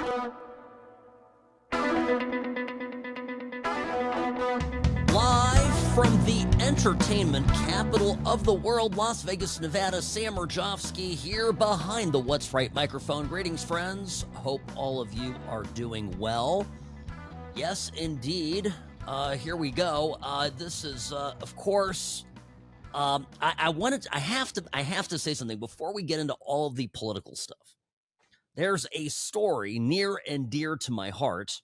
Live from the entertainment capital of the world, Las Vegas, Nevada, Sam Mirejovsky here behind the What's Right microphone. Greetings, friends. Hope all of you are doing well. Yes, indeed. Here we go. This is, of course, I have to say something before we get into all of the political stuff. There's a story near and dear to my heart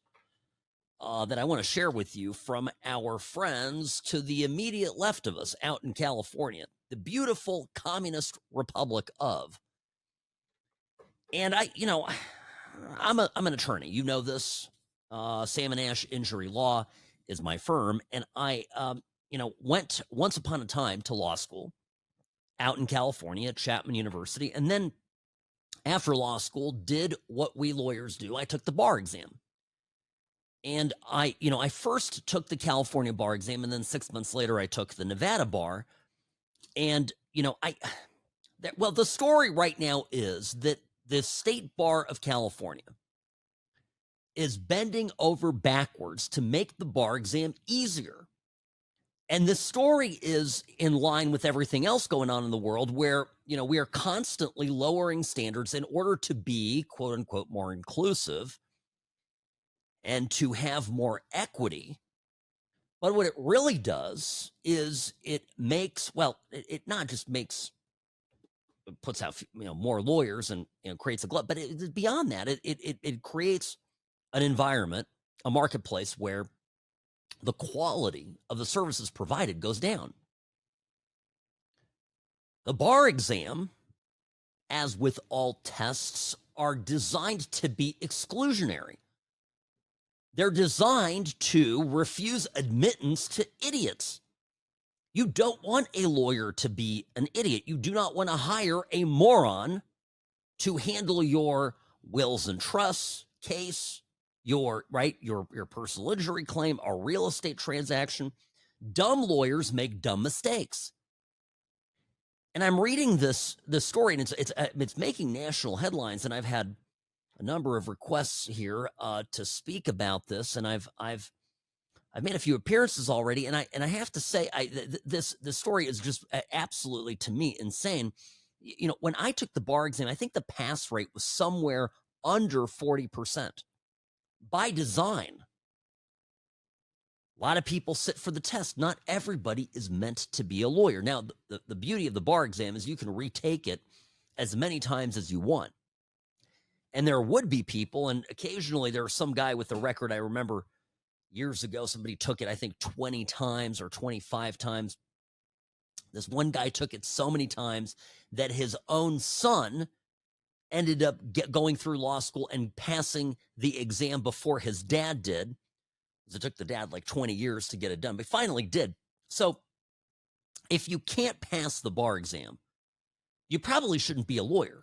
that I want to share with you from our friends to the immediate left of us out in California, the beautiful communist republic of. And I'm an attorney. You know this. Sam and Ash Injury Law is my firm, and I went once upon a time to law school out in California at Chapman University, and then after law school did what we lawyers do. I took the bar exam. And I first took the California bar exam, and then 6 months later, I took the Nevada bar. And, the story right now is that the state bar of California is bending over backwards to make the bar exam easier. And this story is in line with everything else going on in the world where, we are constantly lowering standards in order to be, quote unquote, more inclusive and to have more equity. But what it really does is it makes, it not just makes, it puts out, more lawyers and creates a glut, but beyond that, it creates an environment, a marketplace where the quality of the services provided goes down. The bar exam, as with all tests, are designed to be exclusionary. They're designed to refuse admittance to idiots. You don't want a lawyer to be an idiot. You do not want to hire a moron to handle your wills and trusts case, your personal injury claim, a real estate transaction. Dumb lawyers make dumb mistakes. And I'm reading this story, and it's making national headlines, and I've had a number of requests here to speak about this, and I've made a few appearances already, and I have to say, this story is just absolutely, to me, insane. When I took the bar exam, I think the pass rate was somewhere under 40% by design. A lot of people sit for the test. Not everybody is meant to be a lawyer. Now, the beauty of the bar exam is you can retake it as many times as you want. And there would be people, and occasionally there was some guy with a record. I remember years ago, somebody took it, I think, 20 times or 25 times. This one guy took it so many times that his own son ended up going through law school and passing the exam before his dad did. It took the dad like 20 years to get it done, but finally did. So if you can't pass the bar exam, you probably shouldn't be a lawyer,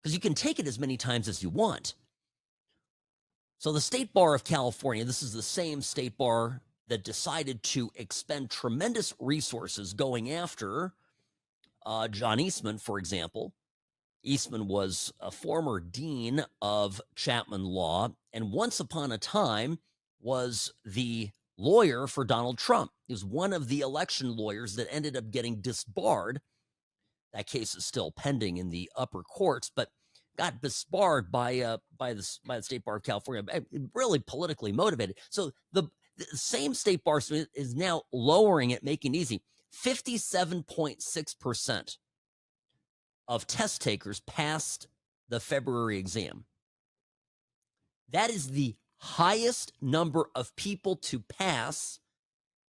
because you can take it as many times as you want. So the State Bar of California, this is the same state bar that decided to expend tremendous resources going after John Eastman, for example. Eastman was a former dean of Chapman Law, and once upon a time was the lawyer for Donald Trump. He was one of the election lawyers that ended up getting disbarred. That case is still pending in the upper courts, but got disbarred by the State Bar of California, really politically motivated. So the same State Bar is now lowering it, making it easy. 57.6% of test takers passed the February exam. That is the highest number of people to pass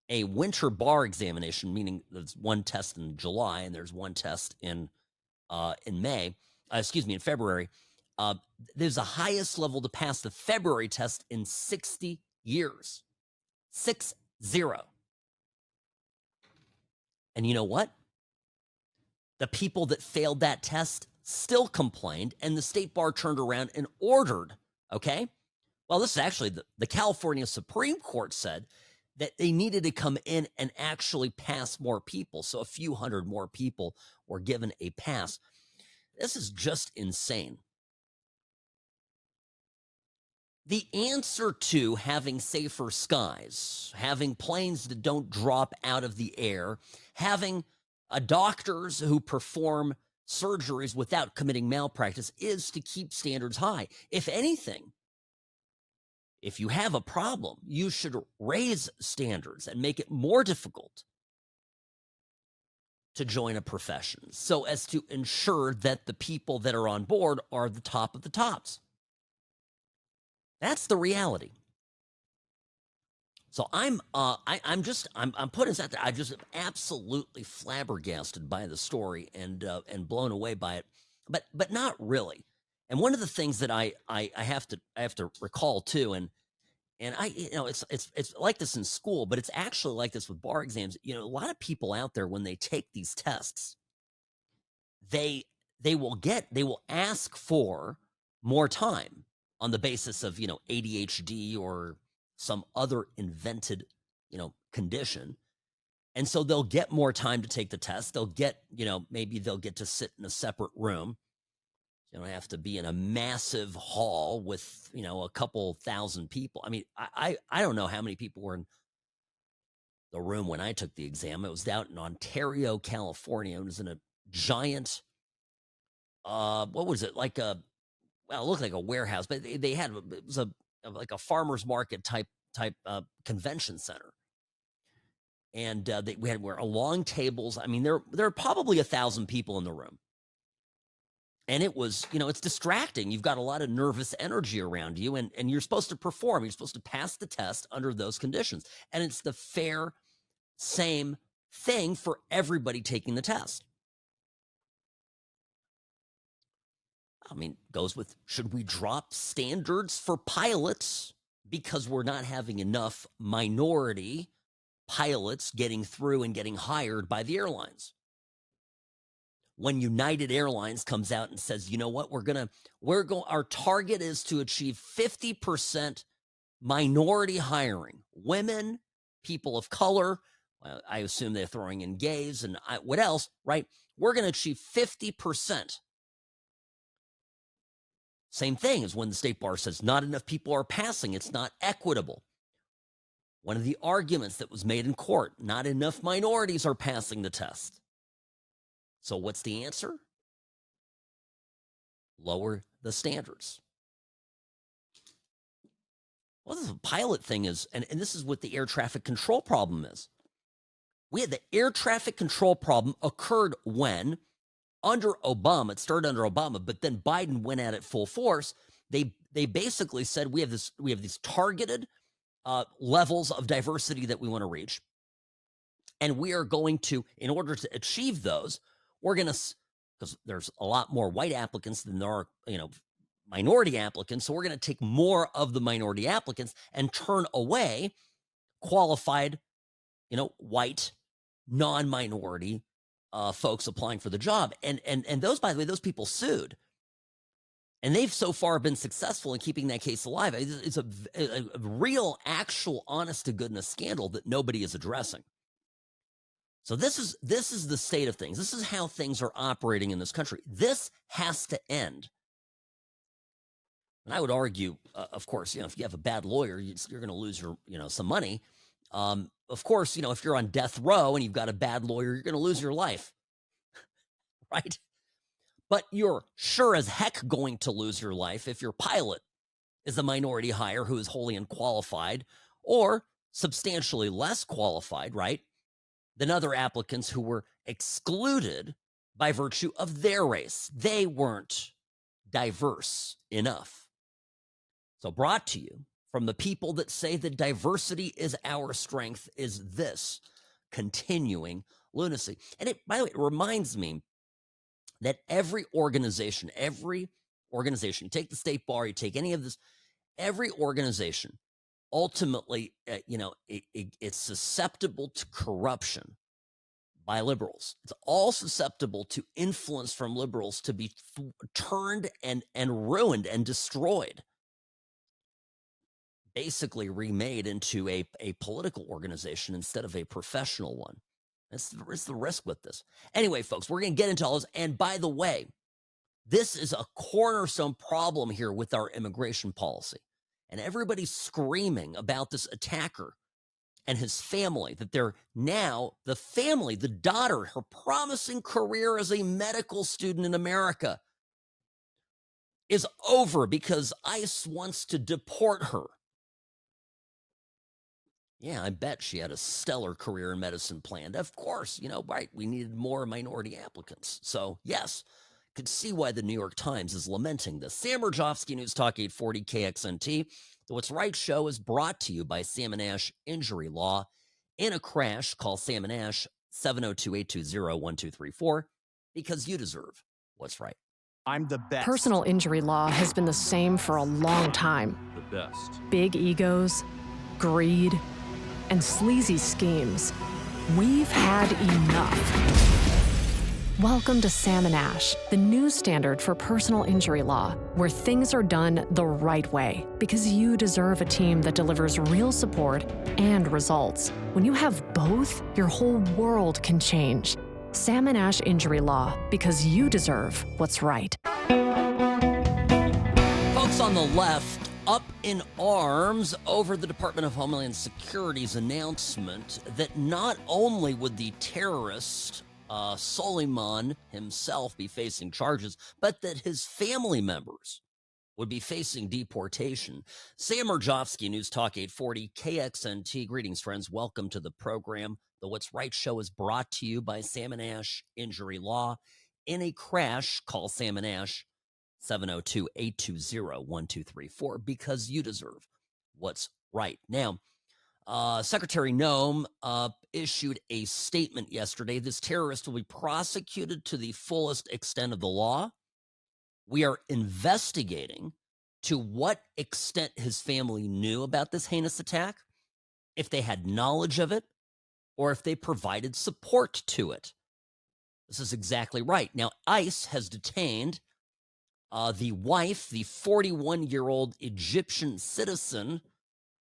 a winter bar examination, meaning there's one test in July and there's one test in May. In February. There's the highest level to pass the February test in 60 years. 60. And you know what? The people that failed that test still complained, and the State Bar turned around and ordered, okay? Well, this is actually the California Supreme Court said that they needed to come in and actually pass more people. So a few hundred more people were given a pass. This is just insane. The answer to having safer skies, having planes that don't drop out of the air, having doctors who perform surgeries without committing malpractice is to keep standards high. If anything, if you have a problem, you should raise standards and make it more difficult to join a profession so as to ensure that the people that are on board are the top of the tops. That's the reality. So I'm putting this out there. I just am absolutely flabbergasted by the story and blown away by it, but not really. And one of the things that I have to recall too, and it's like this in school, but it's actually like this with bar exams. A lot of people out there, when they take these tests, they will ask for more time on the basis of ADHD or some other invented condition, and so they'll get more time to take the test. They'll get maybe they'll get to sit in a separate room. You don't have to be in a massive hall with a couple thousand people. I mean, I don't know how many people were in the room when I took the exam. It was out in Ontario, California. It was in a giant what was it, like it looked like a warehouse, but they had it was like a farmer's market type convention center. And we had long tables. I mean, there are probably 1,000 people in the room. And it was, it's distracting. You've got a lot of nervous energy around you, and you're supposed to perform. You're supposed to pass the test under those conditions. And it's the same thing for everybody taking the test. I mean, goes with, should we drop standards for pilots because we're not having enough minority pilots getting through and getting hired by the airlines? When United Airlines comes out and says, you know what, our target is to achieve 50% minority hiring, women, people of color. I assume they're throwing in gays and what else, right? We're going to achieve 50%. Same thing as when the state bar says not enough people are passing. It's not equitable. One of the arguments that was made in court, not enough minorities are passing the test. So what's the answer? Lower the standards. Well, the pilot thing is, and this is what the air traffic control problem is. We had the air traffic control problem occurred when, under Obama, it started under Obama, but then Biden went at it full force. They basically said we have these targeted levels of diversity that we want to reach, and we are going to, in order to achieve those, we're going to, because there's a lot more white applicants than there are minority applicants, so we're going to take more of the minority applicants and turn away qualified white non-minority folks applying for the job. And those, by the way, those people sued. And they've so far been successful in keeping that case alive. It's a real, actual, honest to goodness scandal that nobody is addressing. So this is the state of things. This is how things are operating in this country. This has to end. And I would argue, of course, if you have a bad lawyer, you're going to lose your, some money. Of course, if you're on death row and you've got a bad lawyer, you're going to lose your life, right? But you're sure as heck going to lose your life if your pilot is a minority hire who is wholly unqualified or substantially less qualified, right, than other applicants who were excluded by virtue of their race. They weren't diverse enough. So brought to you from the people that say that diversity is our strength is this continuing lunacy. And it, by the way, it reminds me that every organization, you take the state bar, you take any of this, every organization, ultimately, it's susceptible to corruption by liberals. It's all susceptible to influence from liberals to be turned and ruined and destroyed. Basically remade into a political organization instead of a professional one. It's the risk with this. Anyway, folks, we're going to get into all this. And by the way, this is a cornerstone problem here with our immigration policy. and everybody's screaming about this attacker and his family, that they're now, the family, the daughter, her promising career as a medical student in America is over because ICE wants to deport her. Yeah, I bet she had a stellar career in medicine planned. Of course, right, we needed more minority applicants. So, yes, could see why the New York Times is lamenting this. Sam Mirejovsky, News Talk 840 KXNT. The What's Right show is brought to you by Sam and Ash Injury Law. In a crash, call Sam and Ash 702-820-1234 because you deserve what's right. I'm the best. Personal injury law has been the same for a long time. The best. Big egos, greed, and sleazy schemes. We've had enough. Welcome to Sam and Ash, the new standard for personal injury law, where things are done the right way, because you deserve a team that delivers real support and results. When you have both, your whole world can change. Sam and Ash Injury Law, because you deserve what's right. Folks on the left up in arms over the Department of Homeland Security's announcement that not only would the terrorist Soleiman himself be facing charges, but that his family members would be facing deportation. Sam Mirejovsky, News Talk 840 KXNT. Greetings, friends. Welcome to the program. The What's Right show is brought to you by Sam and Ash Injury Law. In a crash, call Sam and Ash 702-820-1234 because you deserve what's right. Now, Secretary Noem issued a statement yesterday. This terrorist will be prosecuted to the fullest extent of the law. We are investigating to what extent his family knew about this heinous attack, if they had knowledge of it, or if they provided support to it. This is exactly right. Now, ICE has detained the wife, the 41-year-old Egyptian citizen,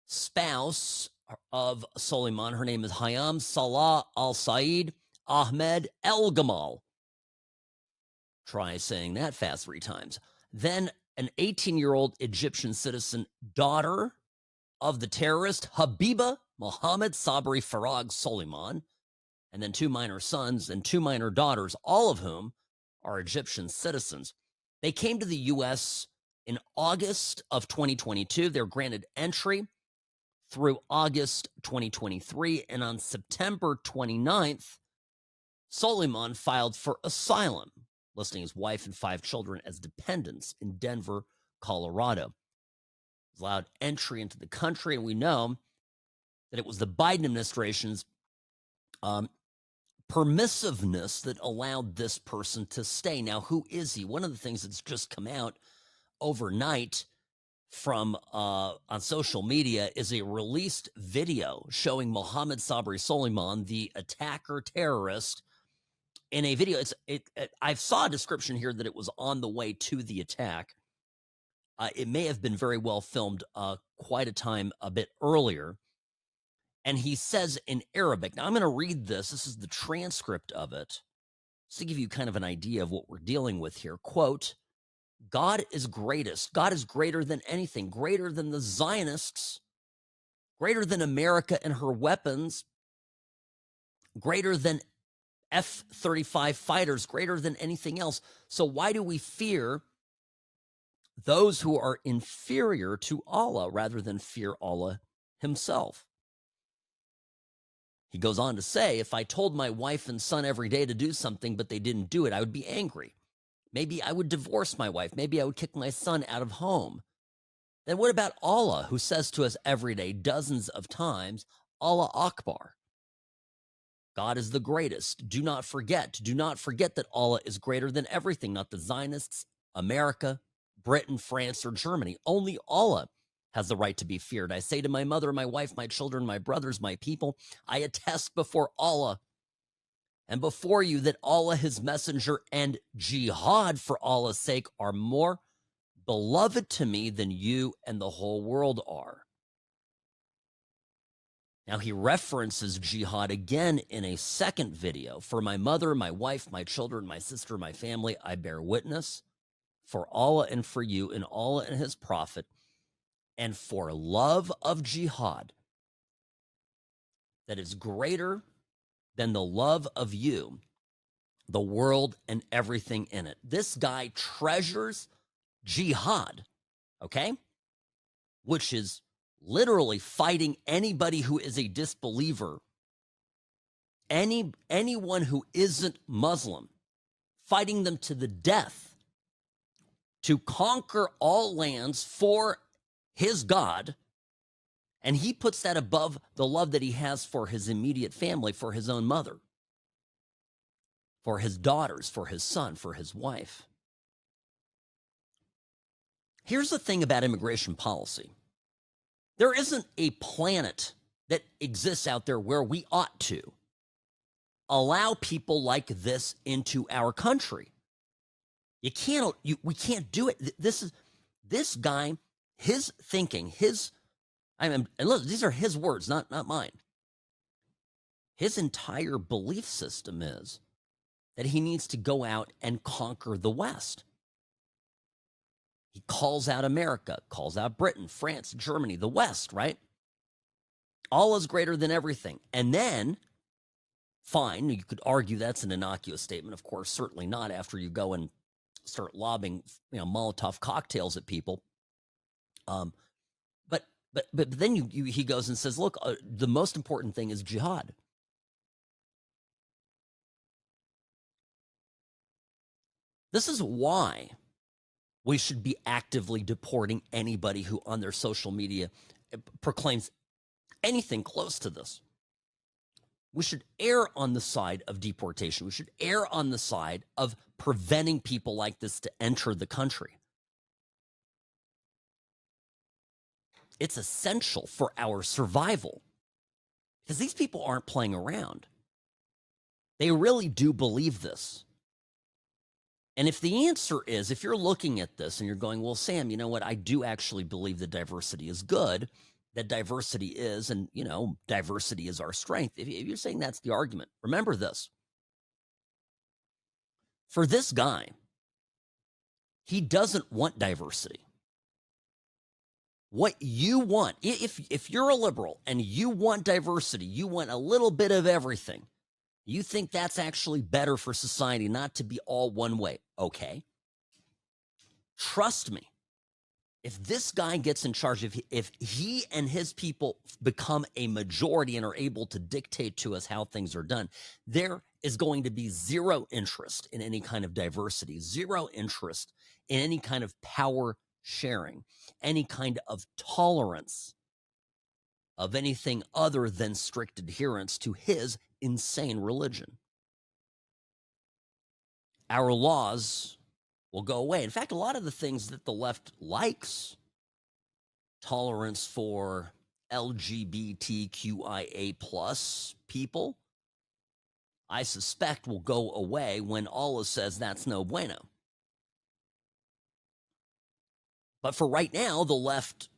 spouse of Soleiman. Her name is Hayam Salah al-Said Ahmed El-Gamal. Try saying that fast 3 times. Then an 18-year-old Egyptian citizen, daughter of the terrorist Habiba Mohammed Sabri Farag Soleiman, and then 2 minor sons and 2 minor daughters, all of whom are Egyptian citizens. They came to the U.S. in August of 2022. They're granted entry through August 2023, and on September 29th, Soleiman filed for asylum, listing his wife and 5 children as dependents in Denver, Colorado. He's allowed entry into the country, and we know that it was the Biden administration's permissiveness that allowed this person to stay. Now, who is he? One of the things that's just come out overnight from on social media is a released video showing Mohammed Sabri Soleiman, the attacker terrorist, in a video. I saw a description here that it was on the way to the attack. It may have been very well filmed quite a time a bit earlier. And he says in Arabic, now I'm going to read this. This is the transcript of it, just to give you kind of an idea of what we're dealing with here. Quote, God is greatest. God is greater than anything, greater than the Zionists, greater than America and her weapons, greater than F-35 fighters, greater than anything else. So why do we fear those who are inferior to Allah rather than fear Allah himself? He goes on to say, if I told my wife and son every day to do something, but they didn't do it, I would be angry. Maybe I would divorce my wife. Maybe I would kick my son out of home. Then what about Allah, who says to us every day, dozens of times, Allah Akbar? God is the greatest. Do not forget that Allah is greater than everything, not the Zionists, America, Britain, France, or Germany. Only Allah has the right to be feared. I say to my mother, my wife, my children, my brothers, my people, I attest before Allah and before you that Allah, his messenger, and jihad for Allah's sake are more beloved to me than you and the whole world are. Now, he references jihad again in a second video. For my mother, my wife, my children, my sister, my family, I bear witness. For Allah and for you and Allah and his prophet, and for love of jihad that is greater than the love of you, the world, and everything in it. This guy treasures jihad, okay? Which is literally fighting anybody who is a disbeliever, anyone who isn't Muslim, fighting them to the death to conquer all lands for his God. And he puts that above the love that he has for his immediate family, for his own mother, for his daughters, for his son, for his wife. Here's the thing about immigration policy. There isn't a planet that exists out there where we ought to allow people like this into our country. We can't do it. This guy, his thinking, and look, these are his words, not mine. His entire belief system is that he needs to go out and conquer the West. He calls out America, calls out Britain, France, Germany, the West, right? All is greater than everything. And then, fine, you could argue that's an innocuous statement. Of course, certainly not after you go and start lobbing, Molotov cocktails at people. But then he goes and says, look, the most important thing is jihad. This is why we should be actively deporting anybody who on their social media proclaims anything close to this. We should err on the side of deportation. We should err on the side of preventing people like this to enter the country. It's essential for our survival because these people aren't playing around. They really do believe this. And if the answer is, if you're looking at this and you're going, well, Sam, you know what? I do actually believe that diversity is good, that diversity is, and, diversity is our strength. If you're saying that's the argument, remember this. For this guy, he doesn't want diversity. What you want, if you're a liberal and you want diversity, you want a little bit of everything, you think that's actually better for society, not to be all one way. Okay. Trust me. If this guy gets in charge, if he and his people become a majority and are able to dictate to us how things are done, there is going to be zero interest in any kind of diversity, zero interest in any kind of power sharing, any kind of tolerance of anything other than strict adherence to his insane religion. Our laws will go away. In fact, a lot of the things that the left likes, tolerance for LGBTQIA plus people, I suspect will go away when Allah says that's no bueno. But for right now, the left,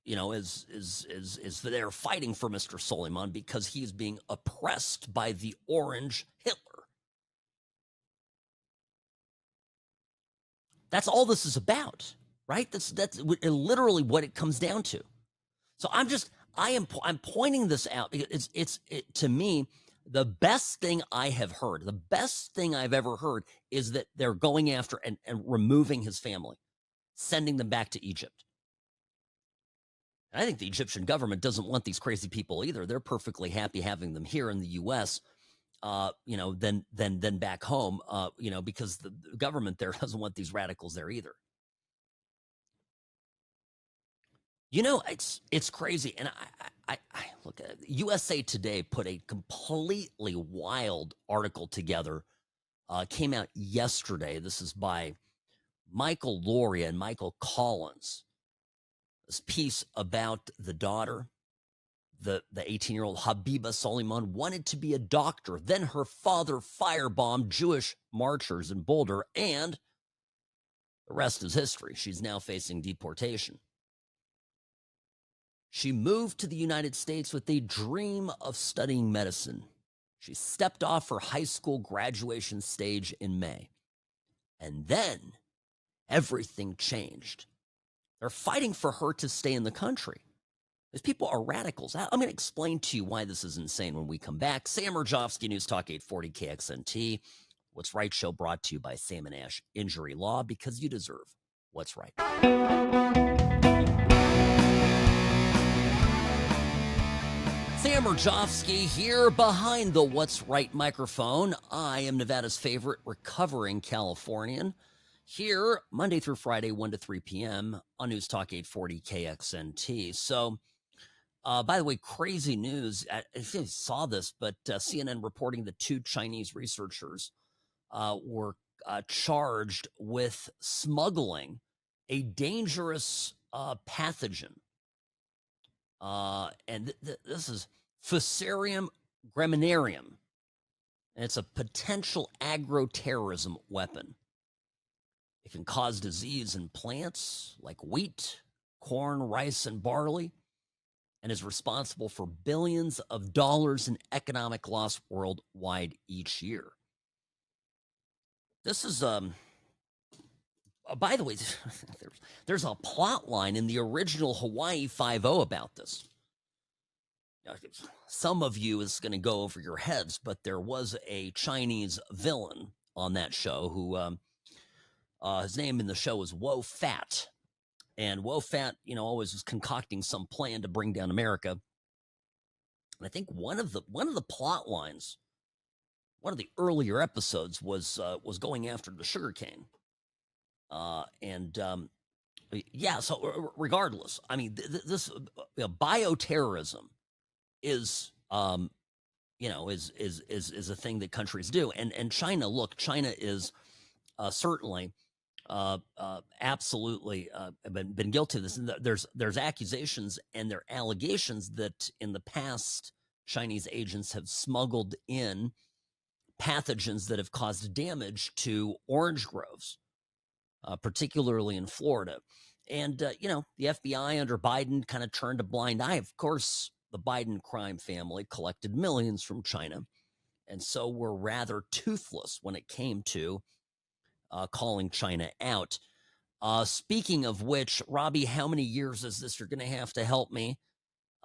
is there fighting for Mr. Soleiman because he's being oppressed by the orange Hitler. That's all this is about, right? That's literally what it comes down to. So I'm pointing this out because it's to me, the best thing I have heard, the best thing I've ever heard is that they're going after and removing his family, sending them back to Egypt. And I think the Egyptian government doesn't want these crazy people either. They're perfectly happy having them here in the U.S., than back home, because the government there doesn't want these radicals there either. It's crazy. And I look at USA Today put a completely wild article together, came out yesterday. This is by Michael Loria and Michael Collins. This piece about the daughter, the 18-year-old Habiba Soleiman, wanted to be a doctor. Then her father firebombed Jewish marchers in Boulder, and the rest is history. She's now facing deportation. She moved to the United States with a dream of studying medicine. She stepped off her high school graduation stage in May. And then everything changed. They're fighting for her to stay in the country. These people are radicals. I'm going to explain to you why this is insane when we come back. Sam Mirejovsky, News Talk 840 KXNT. What's Right show brought to you by Sam and Ash Injury Law, because you deserve what's right. Sam Mirejovsky here behind the What's Right microphone. I am Nevada's favorite recovering Californian. Here, Monday through Friday, 1 to 3 p.m. on News Talk 840 KXNT. So, by the way, crazy news. I think you saw this, but CNN reporting that 2 Chinese researchers were charged with smuggling a dangerous pathogen. And this is Fusarium graminarium. And it's a potential agro-terrorism weapon. It can cause disease in plants like wheat, corn, rice, and barley, and is responsible for billions of dollars in economic loss worldwide each year. This is, by the way, there's a plot line in the original Hawaii Five-0 about this. Some of you is going to go over your heads, but there was a Chinese villain on that show who, his name in the show was Wo Fat. And Wo Fat, always was concocting some plan to bring down America. And I think one of the plot lines, one of the earlier episodes was going after the sugarcane. Yeah. So regardless, I mean, this bioterrorism is is a thing that countries do, and China. Look, China is certainly. Absolutely been guilty of this. And there's accusations and there are allegations that in the past Chinese agents have smuggled in pathogens that have caused damage to orange groves, particularly in Florida. And the FBI under Biden kind of turned a blind eye. Of course, the Biden crime family collected millions from China, and so were rather toothless when it came to calling China out. Speaking of which, Robbie, how many years is this? You're going to have to help me.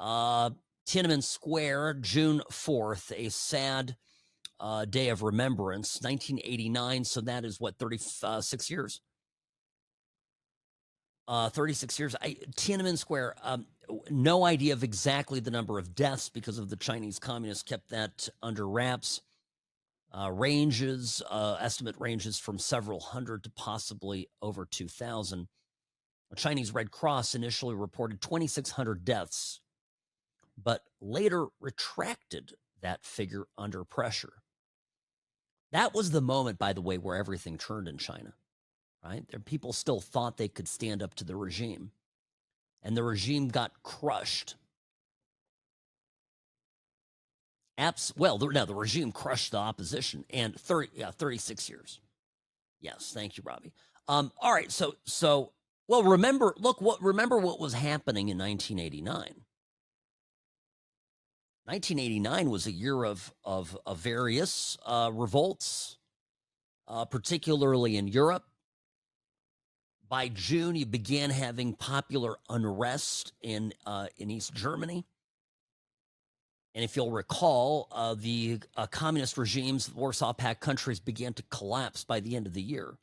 Tiananmen Square, June 4th, a sad day of remembrance, 1989. So that is what, 36 years? 36 years. Tiananmen Square, no idea of exactly the number of deaths because of the Chinese communists kept that under wraps. Estimate ranges from several hundred to possibly over 2,000. The Chinese Red Cross initially reported 2,600 deaths, but later retracted that figure under pressure. That was the moment, by the way, where everything turned in China, right? People still thought they could stand up to the regime, and the regime got crushed. The regime crushed the opposition, and 36 years. Yes, thank you, Robbie. All right, remember what was happening in 1989. 1989 was a year of various revolts, particularly in Europe. By June, you began having popular unrest in East Germany. And if you'll recall, the communist regimes, the Warsaw Pact countries began to collapse by the end of the year.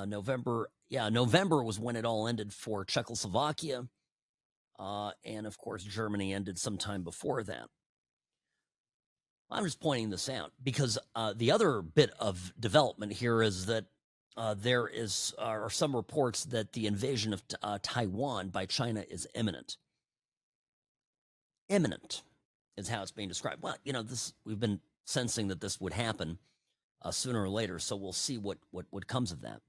November was when it all ended for Czechoslovakia. And of course, Germany ended sometime before that. I'm just pointing this out because the other bit of development here is that there are some reports that the invasion of Taiwan by China is imminent. Imminent is how it's being described. Well, we've been sensing that this would happen sooner or later, so we'll see what comes of that.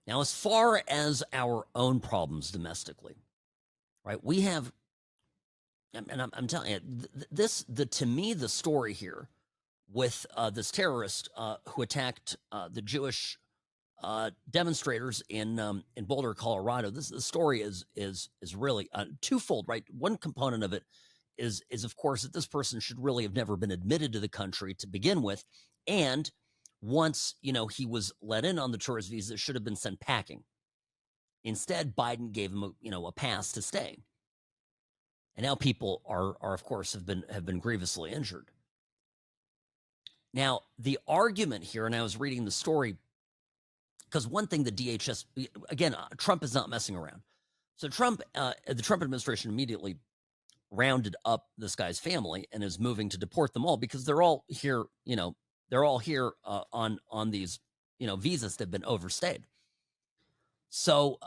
Now, as far as our own problems domestically, right, we have, and I'm telling you, to me, the story here with this terrorist who attacked the Jewish demonstrators in Boulder, Colorado. The story is really twofold, right? One component of it is of course that this person should really have never been admitted to the country to begin with, and once, he was let in on the tourist visa, should have been sent packing. Instead, Biden gave him a pass to stay. And now people are of course have been grievously injured. Now, the argument here, and I was reading the story, because one thing the DHS, again, Trump is not messing around. So the Trump administration immediately rounded up this guy's family and is moving to deport them all because they're all here, on these, visas that have been overstayed. So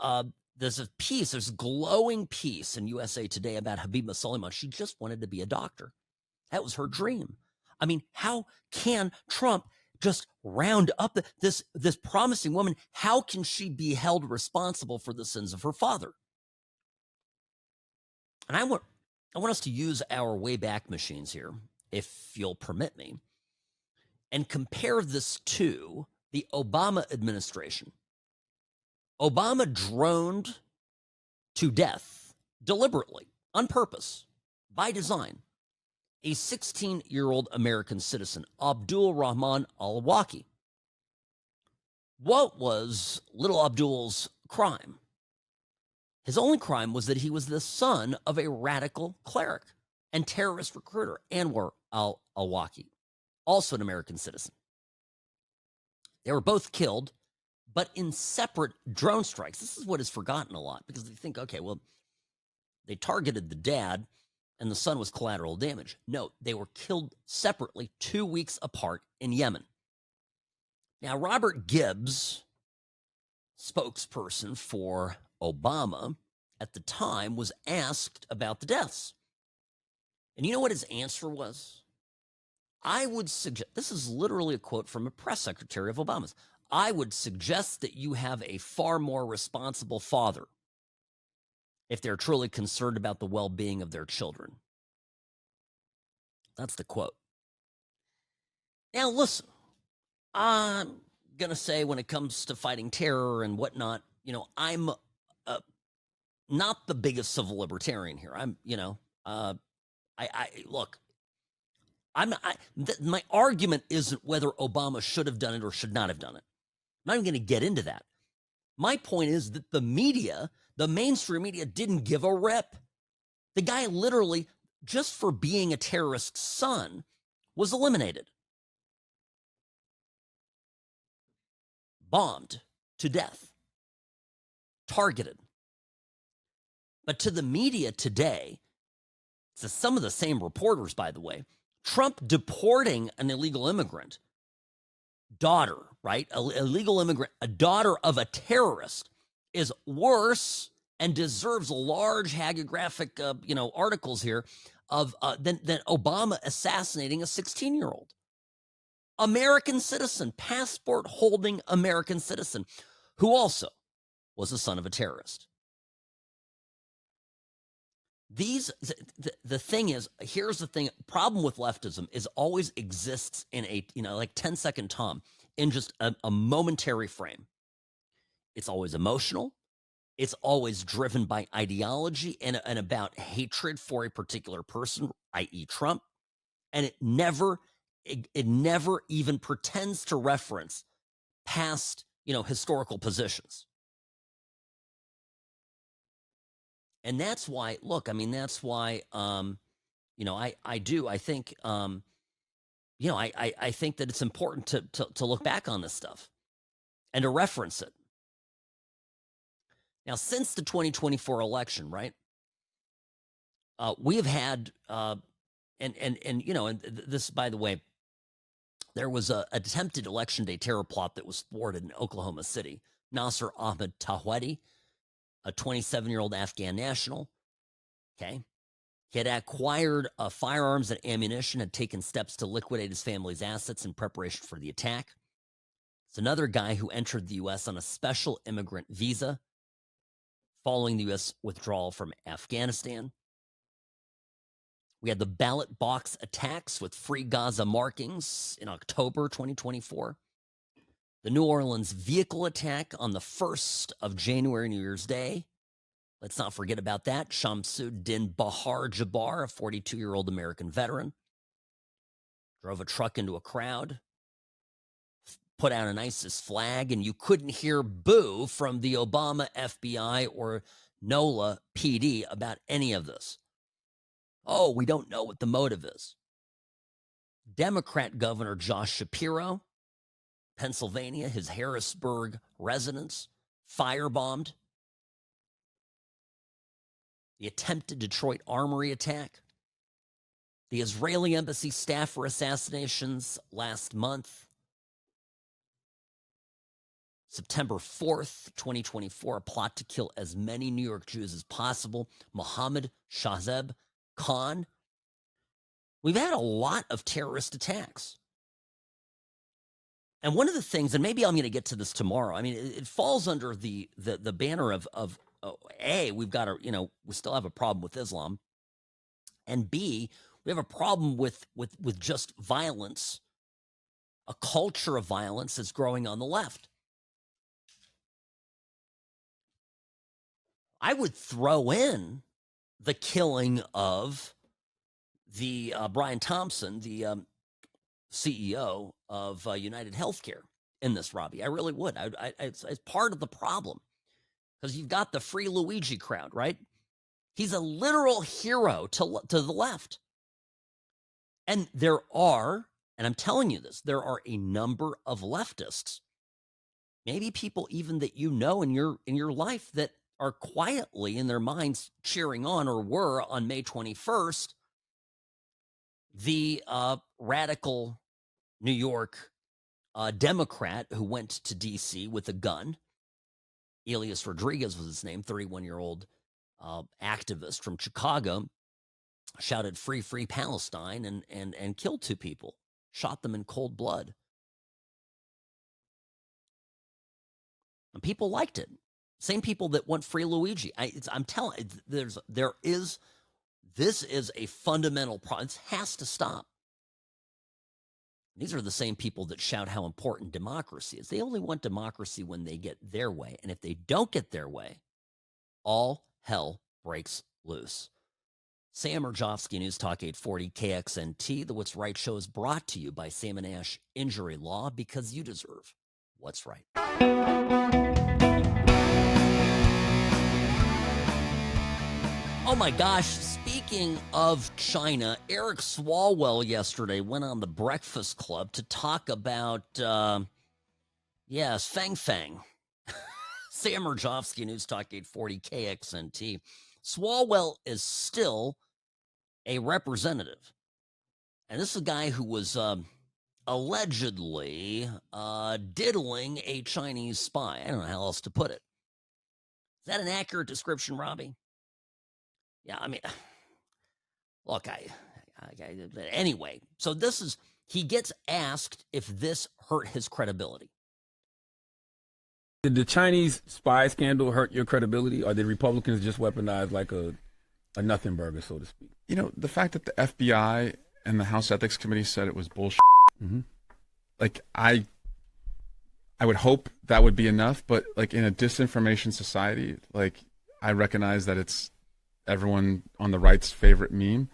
there's glowing piece in USA Today about Habiba Suleiman. She just wanted to be a doctor. That was her dream. I mean, how can Trump just round up this promising woman? How can she be held responsible for the sins of her father? And I want us to use our Wayback Machines here, if you'll permit me, and compare this to the Obama administration. Obama droned to death deliberately, on purpose, by design, a 16-year-old American citizen, Abdul Rahman al-Awlaki. What was little Abdul's crime? His only crime was that he was the son of a radical cleric and terrorist recruiter, Anwar al-Awlaki, also an American citizen. They were both killed, but in separate drone strikes. This is what is forgotten a lot, because they think, okay, well, they targeted the dad and the son was collateral damage. No, they were killed separately 2 weeks apart in Yemen. Now, Robert Gibbs, spokesperson for Obama at the time, was asked about the deaths. And you know what his answer was? I would suggest, this is literally a quote from a press secretary of Obama's, I would suggest that you have a far more responsible father if they're truly concerned about the well-being of their children. That's the quote. Now, listen, I'm going to say when it comes to fighting terror and whatnot, I'm not the biggest civil libertarian here. Look, my argument isn't whether Obama should have done it or should not have done it. I'm not even going to get into that. My point is that the media, the mainstream media, didn't give a rip. The guy literally, just for being a terrorist's son, was eliminated. Bombed to death. Targeted. But to the media today, to some of the same reporters, by the way, Trump deporting an illegal immigrant, daughter, right? Illegal immigrant, a daughter of a terrorist, is worse and deserves large hagiographic, articles here than Obama assassinating a 16-year-old. American citizen, passport-holding American citizen, who also was the son of a terrorist. The thing is, here's the thing, problem with leftism is always exists in a, like 10-second Tom, in just a momentary frame. It's always emotional. It's always driven by ideology and about hatred for a particular person, i.e. Trump. And it never even pretends to reference past, historical positions. And that's why, look, I mean, that's why, I think, I think that it's important to look back on this stuff and to reference it. Now, since the 2024 election, right, we have had, and this, by the way, there was an attempted election day terror plot that was thwarted in Oklahoma City. Nasser Ahmed Tawhidi, a 27-year-old Afghan national, okay? He had acquired firearms and ammunition, had taken steps to liquidate his family's assets in preparation for the attack. It's another guy who entered the U.S. on a special immigrant visa following the U.S. withdrawal from Afghanistan. We had the ballot box attacks with Free Gaza markings in October 2024. The New Orleans vehicle attack on the 1st of January, New Year's Day. Let's not forget about that. Shamsuddin Bahar Jabbar, a 42-year-old American veteran, drove a truck into a crowd, put out an ISIS flag, and you couldn't hear boo from the Obama FBI or NOLA PD about any of this. Oh, we don't know what the motive is. Democrat Governor Josh Shapiro, Pennsylvania, his Harrisburg residence, firebombed. The attempted Detroit Armory attack. The Israeli embassy staffer assassinations last month. September 4th, 2024, a plot to kill as many New York Jews as possible. Mohammed Shahzeb Khan. We've had a lot of terrorist attacks. And one of the things, and maybe I'm going to get to this tomorrow, I mean, it falls under the banner of A, we've got to, we still have a problem with Islam. And B, we have a problem with just violence, a culture of violence that's growing on the left. I would throw in the killing of the Brian Thompson, the CEO of United Healthcare in this, Robbie. I really would. It's part of the problem because you've got the Free Luigi crowd, right? He's a literal hero to the left. And there are, and I'm telling you this, there are a number of leftists, maybe people even that you know in your life that are quietly in their minds cheering on or were on May 21st, the radical New York Democrat who went to D.C. with a gun. Elias Rodriguez was his name, 31-year-old activist from Chicago, shouted "Free, free Palestine" and killed 2 people, shot them in cold blood. And people liked it. Same people that want Free Luigi. I'm telling you, this is a fundamental problem. It has to stop. These are the same people that shout how important democracy is. They only want democracy when they get their way. And if they don't get their way, all hell breaks loose. Sam Mirejovsky, News Talk 840 KXNT. The What's Right show is brought to you by Sam & Ash Injury Law, because you deserve what's right. Oh my gosh, speaking of China, Eric Swalwell yesterday went on the Breakfast Club to talk about, Fang Fang. Sam Mirejovsky, News Talk 840 KXNT. Swalwell is still a representative. And this is a guy who was allegedly diddling a Chinese spy. I don't know how else to put it. Is that an accurate description, Robbie? Yeah, I mean, look, anyway, so he gets asked if this hurt his credibility. Did the Chinese spy scandal hurt your credibility, or did Republicans just weaponize like a nothing burger, so to speak? The fact that the FBI and the House Ethics Committee said it was bullshit, like I would hope that would be enough, but like in a disinformation society, like I recognize that it's everyone on the right's favorite meme.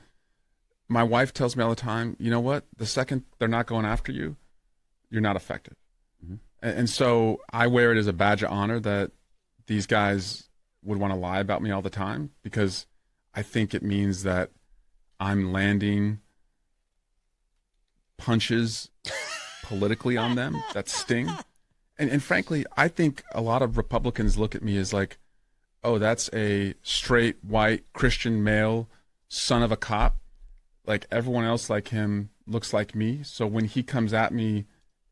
My wife tells me all the time, you know what? The second they're not going after you, you're not effective. And so I wear it as a badge of honor that these guys would want to lie about me all the time, because I think it means that I'm landing punches politically on them that sting. And frankly, I think a lot of Republicans look at me as like, oh, that's a straight, white, Christian male, son of a cop. Like everyone else like him looks like me. So when he comes at me,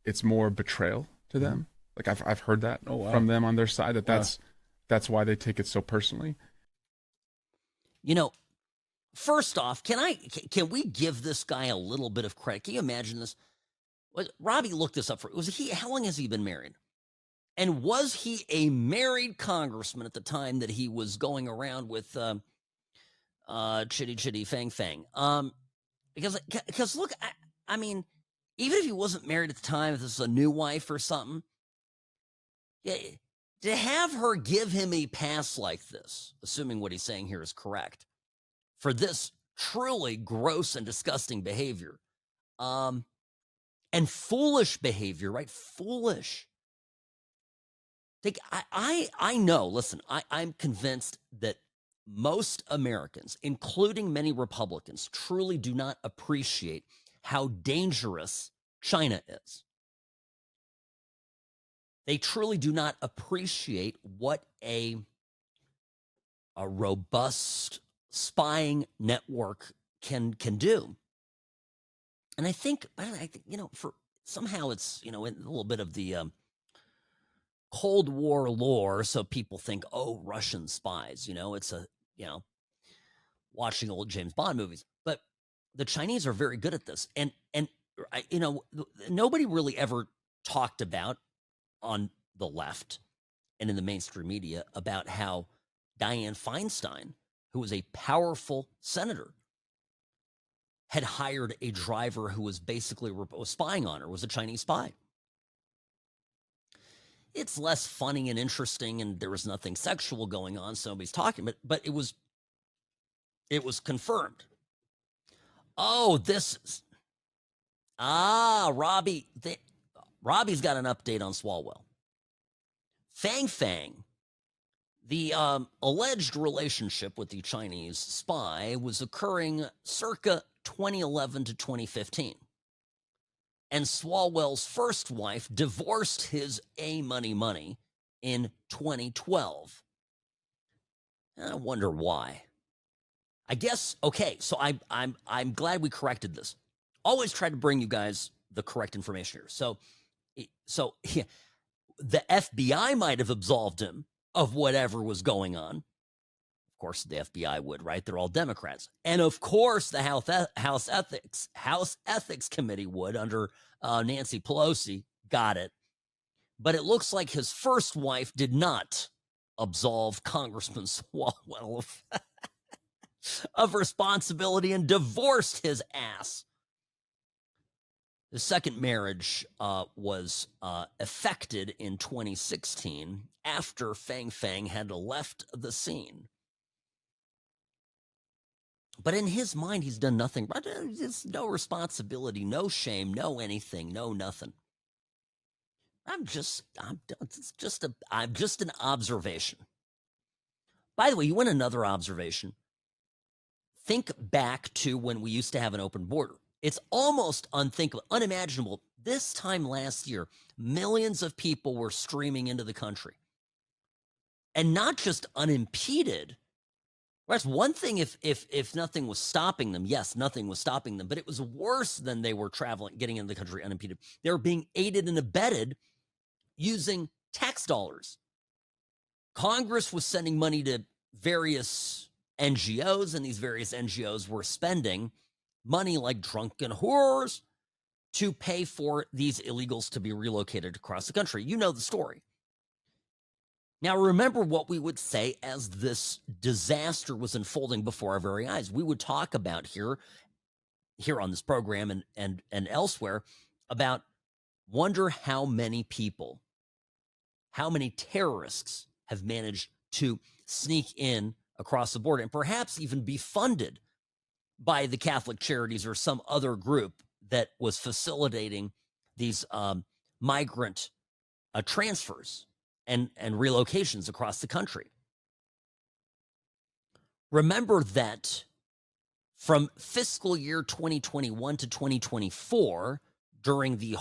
it's more betrayal to them. Like I've heard that from them on their side, that's why they take it so personally. First off, can we give this guy a little bit of credit? Can you imagine this? Robbie looked this up how long has he been married? And was he a married congressman at the time that he was going around with Chitty Chitty Fang Fang? Because look, I mean, even if he wasn't married at the time, if this is a new wife or something, to have her give him a pass like this, assuming what he's saying here is correct, for this truly gross and disgusting behavior, and foolish behavior, right? Foolish. I know, listen, I'm convinced that most Americans, including many Republicans, truly do not appreciate how dangerous China is. They truly do not appreciate what a robust spying network can do. And I think, for somehow it's, in a little bit of the Cold War lore, so people think, oh, Russian spies, it's a, watching old James Bond movies. But the Chinese are very good at this. And nobody really ever talked about on the left and in the mainstream media about how Dianne Feinstein, who was a powerful senator, had hired a driver who was basically was spying on her, was a Chinese spy. It's less funny and interesting, and there was nothing sexual going on, so nobody's talking, but it was confirmed. Oh, Robbie's got an update on Swalwell. Fang, the alleged relationship with the Chinese spy was occurring circa 2011 to 2015. And Swalwell's first wife divorced his money in 2012. I wonder why. I guess, okay, so I'm glad we corrected this. Always try to bring you guys the correct information here. So yeah, the FBI might have absolved him of whatever was going on. Of course, the FBI would, right? They're all Democrats. And of course, the House Ethics Committee would under Nancy Pelosi. Got it. But it looks like his first wife did not absolve Congressman Swalwell of responsibility and divorced his ass. The second marriage was effected in 2016 after Fang had left the scene. But in his mind, he's done nothing. There's no responsibility, no shame, no anything, no nothing. I'm just an observation. By the way, you want another observation? Think back to when we used to have an open border. It's almost unthinkable, unimaginable. This time last year, millions of people were streaming into the country. And not just unimpeded. That's one thing if nothing was stopping them. Yes, nothing was stopping them. But it was worse than they were traveling, getting into the country unimpeded. They were being aided and abetted using tax dollars. Congress was sending money to various NGOs, and these various NGOs were spending money like drunken whores to pay for these illegals to be relocated across the country. You know the story. Now, remember what we would say as this disaster was unfolding before our very eyes. We would talk about here on this program and elsewhere about wonder how many people, how many terrorists have managed to sneak in across the border and perhaps even be funded by the Catholic Charities or some other group that was facilitating these migrant transfers and relocations across the country. Remember that from fiscal year 2021 to 2024, during the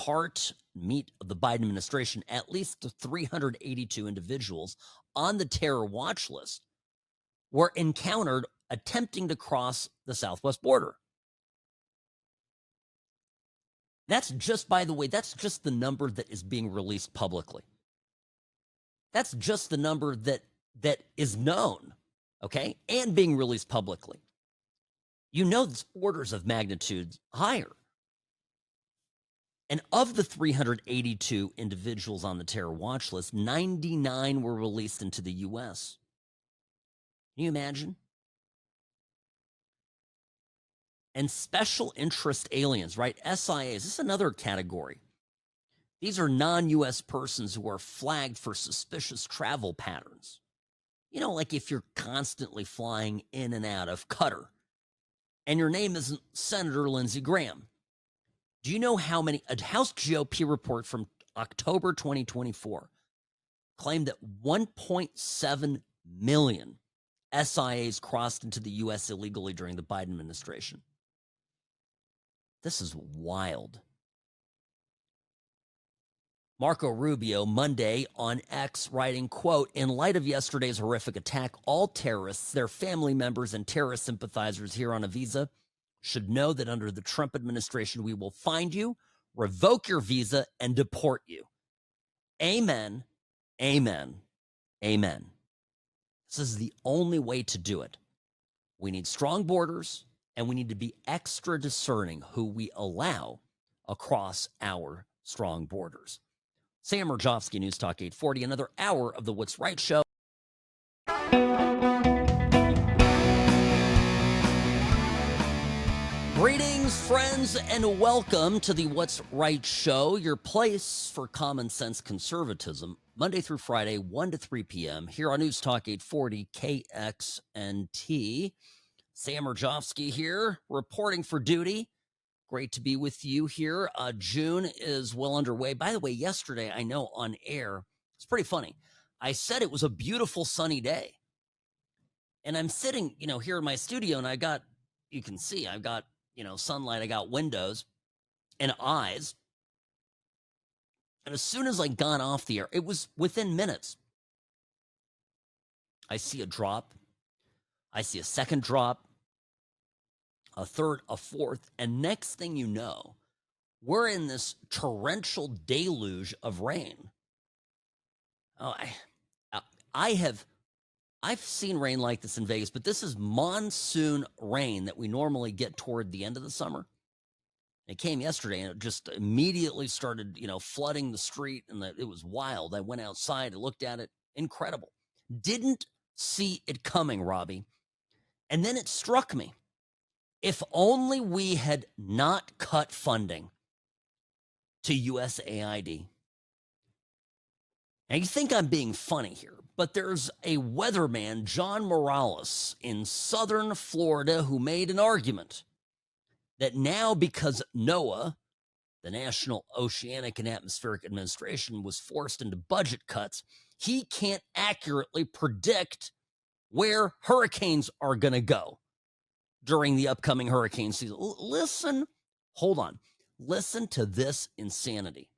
meet of the Biden administration, at least 382 individuals on the terror watch list were encountered attempting to cross the southwest border. That's just, by the way, that's just the number that is being released publicly. That's just the number that is known, okay, and being released publicly. You know it's orders of magnitude higher. And of the 382 individuals on the terror watch list, 99 were released into the U.S. Can you imagine? And special interest aliens, right? SIAs, this is another category. These are non-U.S. persons who are flagged for suspicious travel patterns. You know, like if you're constantly flying in and out of Qatar and your name isn't Senator Lindsey Graham. Do you know how many? A House GOP report from October 2024 claimed that 1.7 million SIAs crossed into the U.S. illegally during the Biden administration. This is wild. Marco Rubio, Monday on X, writing, quote, in light of yesterday's horrific attack, all terrorists, their family members, and terrorist sympathizers here on a visa should know that under the Trump administration, we will find you, revoke your visa, and deport you. Amen, amen, amen. This is the only way to do it. We need strong borders, and we need to be extra discerning who we allow across our strong borders. Sam Mirejovsky, News Talk 840, another hour of the What's Right Show. Greetings, friends, and welcome to the What's Right Show, your place for common sense conservatism, Monday through Friday, 1 to 3 p.m., here on News Talk 840 KXNT. Sam Mirejovsky here, reporting for duty. Great to be with you here. June is well underway. By the way, yesterday, I know on air, it's pretty funny. I said it was a beautiful sunny day. And I'm sitting, here in my studio, and you can see, I've got, sunlight, I got windows and eyes. And as soon as I got off the air, it was within minutes. I see a drop. I see a second drop. A third, a fourth, and next thing you know, we're in this torrential deluge of rain. Oh, I've seen rain like this in Vegas, but this is monsoon rain that we normally get toward the end of the summer. It came yesterday, and it just immediately started, flooding the street, and it was wild. I went outside, I looked at it, incredible. Didn't see it coming, Robbie. And then it struck me. If only we had not cut funding to USAID. Now, you think I'm being funny here, but there's a weatherman, John Morales, in southern Florida, who made an argument that now, because NOAA, the National Oceanic and Atmospheric Administration, was forced into budget cuts, he can't accurately predict where hurricanes are going to go during the upcoming hurricane season. Hold on. Listen to this insanity.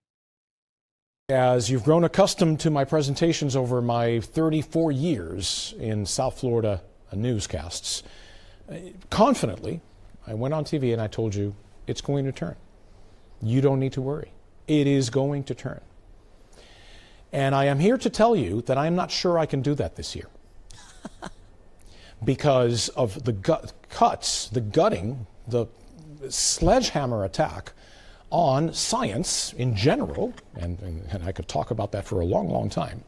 As you've grown accustomed to my presentations over my 34 years in South Florida newscasts, confidently, I went on TV and I told you it's going to turn. You don't need to worry. It is going to turn. And I am here to tell you that I am not sure I can do that this year. Because of the gutting, the sledgehammer attack on science in general, and I could talk about that for a long, long time,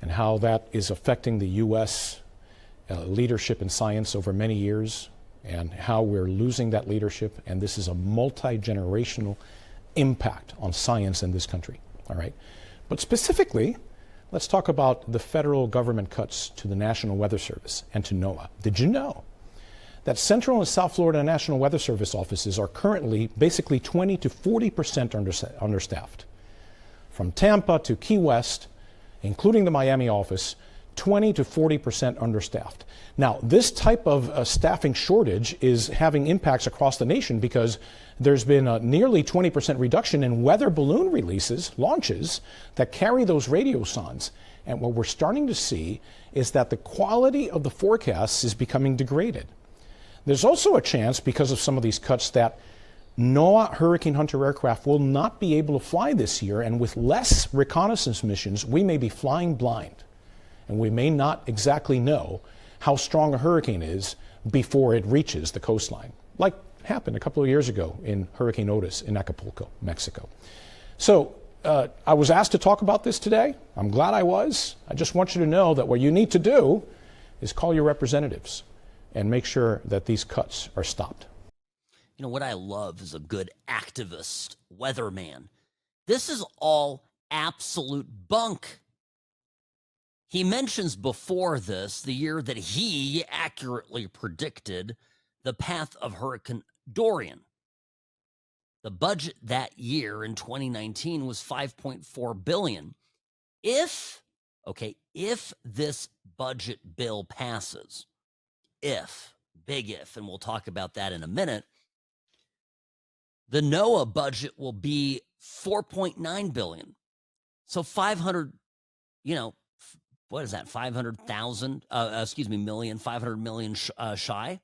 and how that is affecting the U.S. Leadership in science over many years, and how we're losing that leadership, and this is a multi-generational impact on science in this country, all right? But specifically, let's talk about the federal government cuts to the National Weather Service and to NOAA. Did you know that Central and South Florida National Weather Service offices are currently basically 20 to 40% understaffed? From Tampa to Key West, including the Miami office, 20 to 40% understaffed. Now, this type of staffing shortage is having impacts across the nation because there's been a nearly 20% reduction in weather balloon launches that carry those radiosondes. And what we're starting to see is that the quality of the forecasts is becoming degraded. There's also a chance, because of some of these cuts, that NOAA Hurricane Hunter aircraft will not be able to fly this year, and with less reconnaissance missions, we may be flying blind. And we may not exactly know how strong a hurricane is before it reaches the coastline, like happened a couple of years ago in Hurricane Otis in Acapulco, Mexico. So I was asked to talk about this today. I'm glad I was. I just want you to know that what you need to do is call your representatives and make sure that these cuts are stopped. You know, what I love is a good activist weatherman. This is all absolute bunk. He mentions before this the year that he accurately predicted the path of Hurricane Dorian. The budget that year in 2019 was $5.4 billion. If this budget bill passes, big if, and we'll talk about that in a minute, the NOAA budget will be $4.9 billion. So 500, what is that? 500,000, million, 500 million shy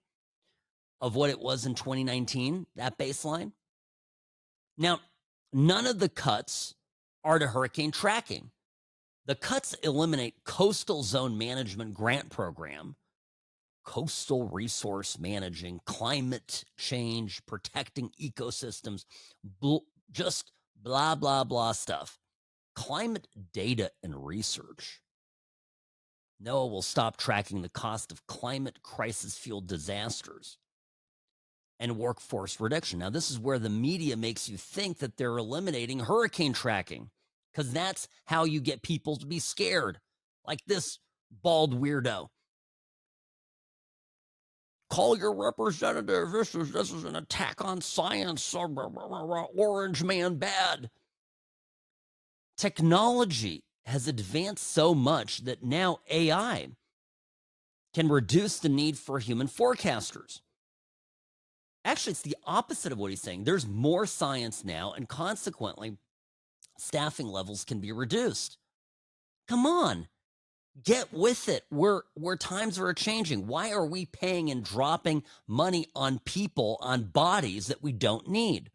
of what it was in 2019, that baseline. Now, none of the cuts are to hurricane tracking. The cuts eliminate Coastal Zone Management Grant Program, coastal resource managing, climate change, protecting ecosystems, just blah, blah, blah stuff. Climate data and research. NOAA will stop tracking the cost of climate crisis-fueled disasters and workforce reduction. Now, this is where the media makes you think that they're eliminating hurricane tracking, because that's how you get people to be scared, like this bald weirdo. Call your representative. This is an attack on science. Orange man bad. Technology has advanced so much that now AI can reduce the need for human forecasters. Actually, it's the opposite of what he's saying. There's more science now, and consequently, staffing levels can be reduced. Come on. Get with it. Where times are changing. Why are we paying and dropping money on people, on bodies that we don't need?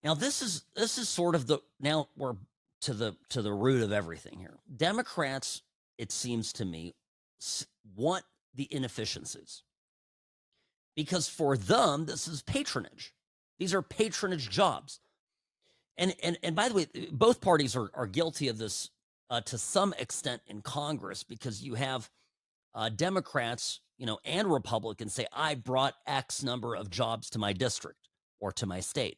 Now, this is sort of now we're to the root of everything here. Democrats, it seems to me, want the inefficiencies, because for them this is patronage. These are patronage jobs, and by the way, both parties are guilty of this to some extent in Congress, because you have Democrats, and Republicans say, I brought X number of jobs to my district or to my state.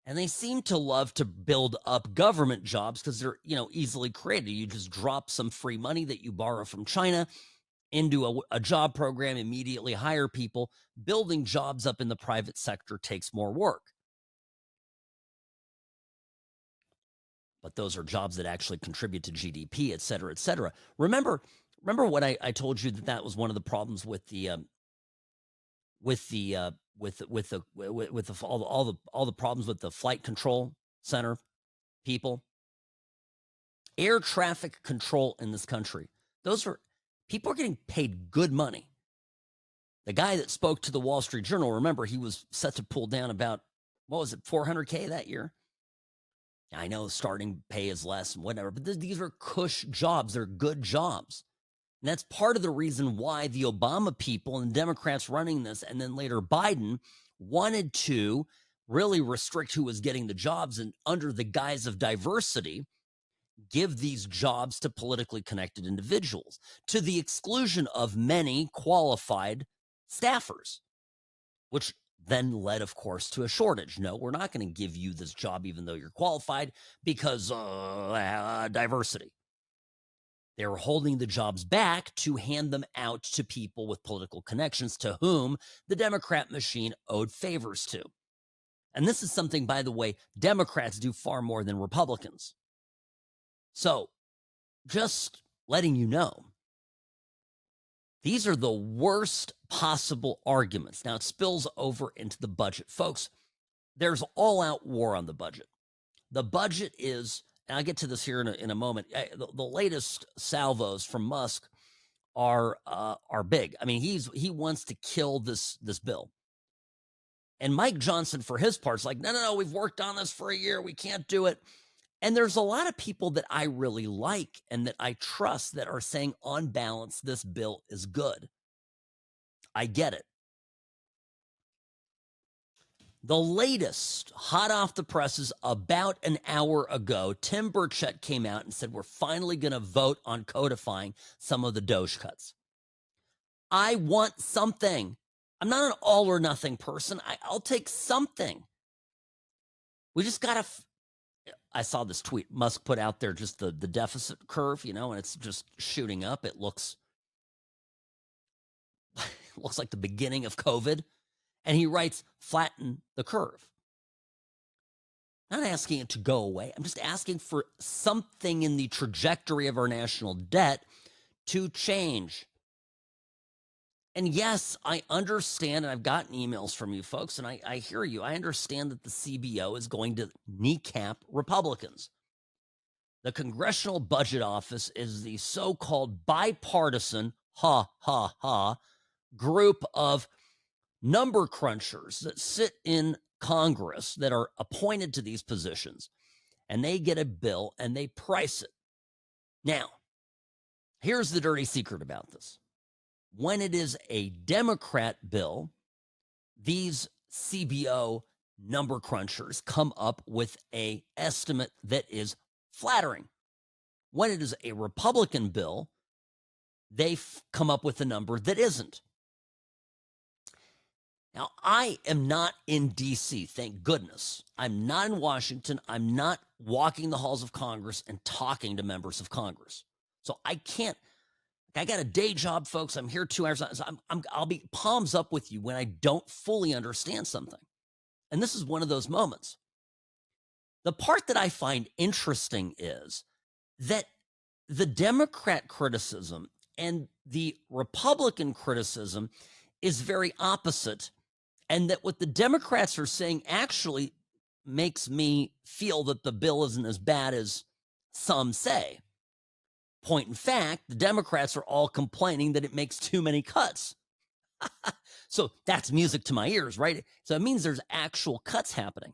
And they seem to love to build up government jobs because they're, easily created. You just drop some free money that you borrow from China into a job program, immediately hire people. Building jobs up in the private sector takes more work. But those are jobs that actually contribute to GDP, et cetera, et cetera. Remember what I told you, that was one of the problems with all the problems with the flight control center people, air traffic control in this country. People are getting paid good money. The guy that spoke to the Wall Street Journal, remember, he was set to pull down about, what was it, $400K that year? I know starting pay is less and whatever, but these are cush jobs. They're good jobs. And that's part of the reason why the Obama people and Democrats running this, and then later Biden, wanted to really restrict who was getting the jobs, and under the guise of diversity, give these jobs to politically connected individuals, to the exclusion of many qualified staffers, which then led, of course, to a shortage. No, we're not going to give you this job even though you're qualified, because diversity. They were holding the jobs back to hand them out to people with political connections, to whom the Democrat machine owed favors to. And this is something, by the way, Democrats do far more than Republicans. So, just letting you know, these are the worst possible arguments. Now, it spills over into the budget. Folks, there's all-out war on the budget. The budget is, and I'll get to this here in a moment, the latest salvos from Musk are big. I mean, he wants to kill this bill. And Mike Johnson, for his part, is like, no, we've worked on this for a year. We can't do it. And there's a lot of people that I really like and that I trust that are saying, on balance, this bill is good. I get it. The latest, hot off the presses, about an hour ago, Tim Burchett came out and said, we're finally going to vote on codifying some of the DOGE cuts. I want something. I'm not an all or nothing person. I'll take something. We just got to... I saw this tweet Musk put out there, just the deficit curve, and it's just shooting up. It looks like the beginning of COVID. And he writes, flatten the curve. Not asking it to go away. I'm just asking for something in the trajectory of our national debt to change. And yes, I understand, and I've gotten emails from you folks, and I hear you. I understand that the CBO is going to kneecap Republicans. The Congressional Budget Office is the so-called bipartisan, group of number crunchers that sit in Congress that are appointed to these positions, and they get a bill and they price it. Now, here's the dirty secret about this. When it is a Democrat bill, these CBO number crunchers come up with an estimate that is flattering. When it is a Republican bill, they come up with a number that isn't. Now, I am not in D.C., thank goodness. I'm not in Washington. I'm not walking the halls of Congress and talking to members of Congress. So I can't. I got a day job, folks. I'm here 2 hours. So I'll be palms up with you when I don't fully understand something. And this is one of those moments. The part that I find interesting is that the Democrat criticism and the Republican criticism is very opposite. And that what the Democrats are saying actually makes me feel that the bill isn't as bad as some say. Point in fact, the Democrats are all complaining that it makes too many cuts. So that's music to my ears, right? So it means there's actual cuts happening.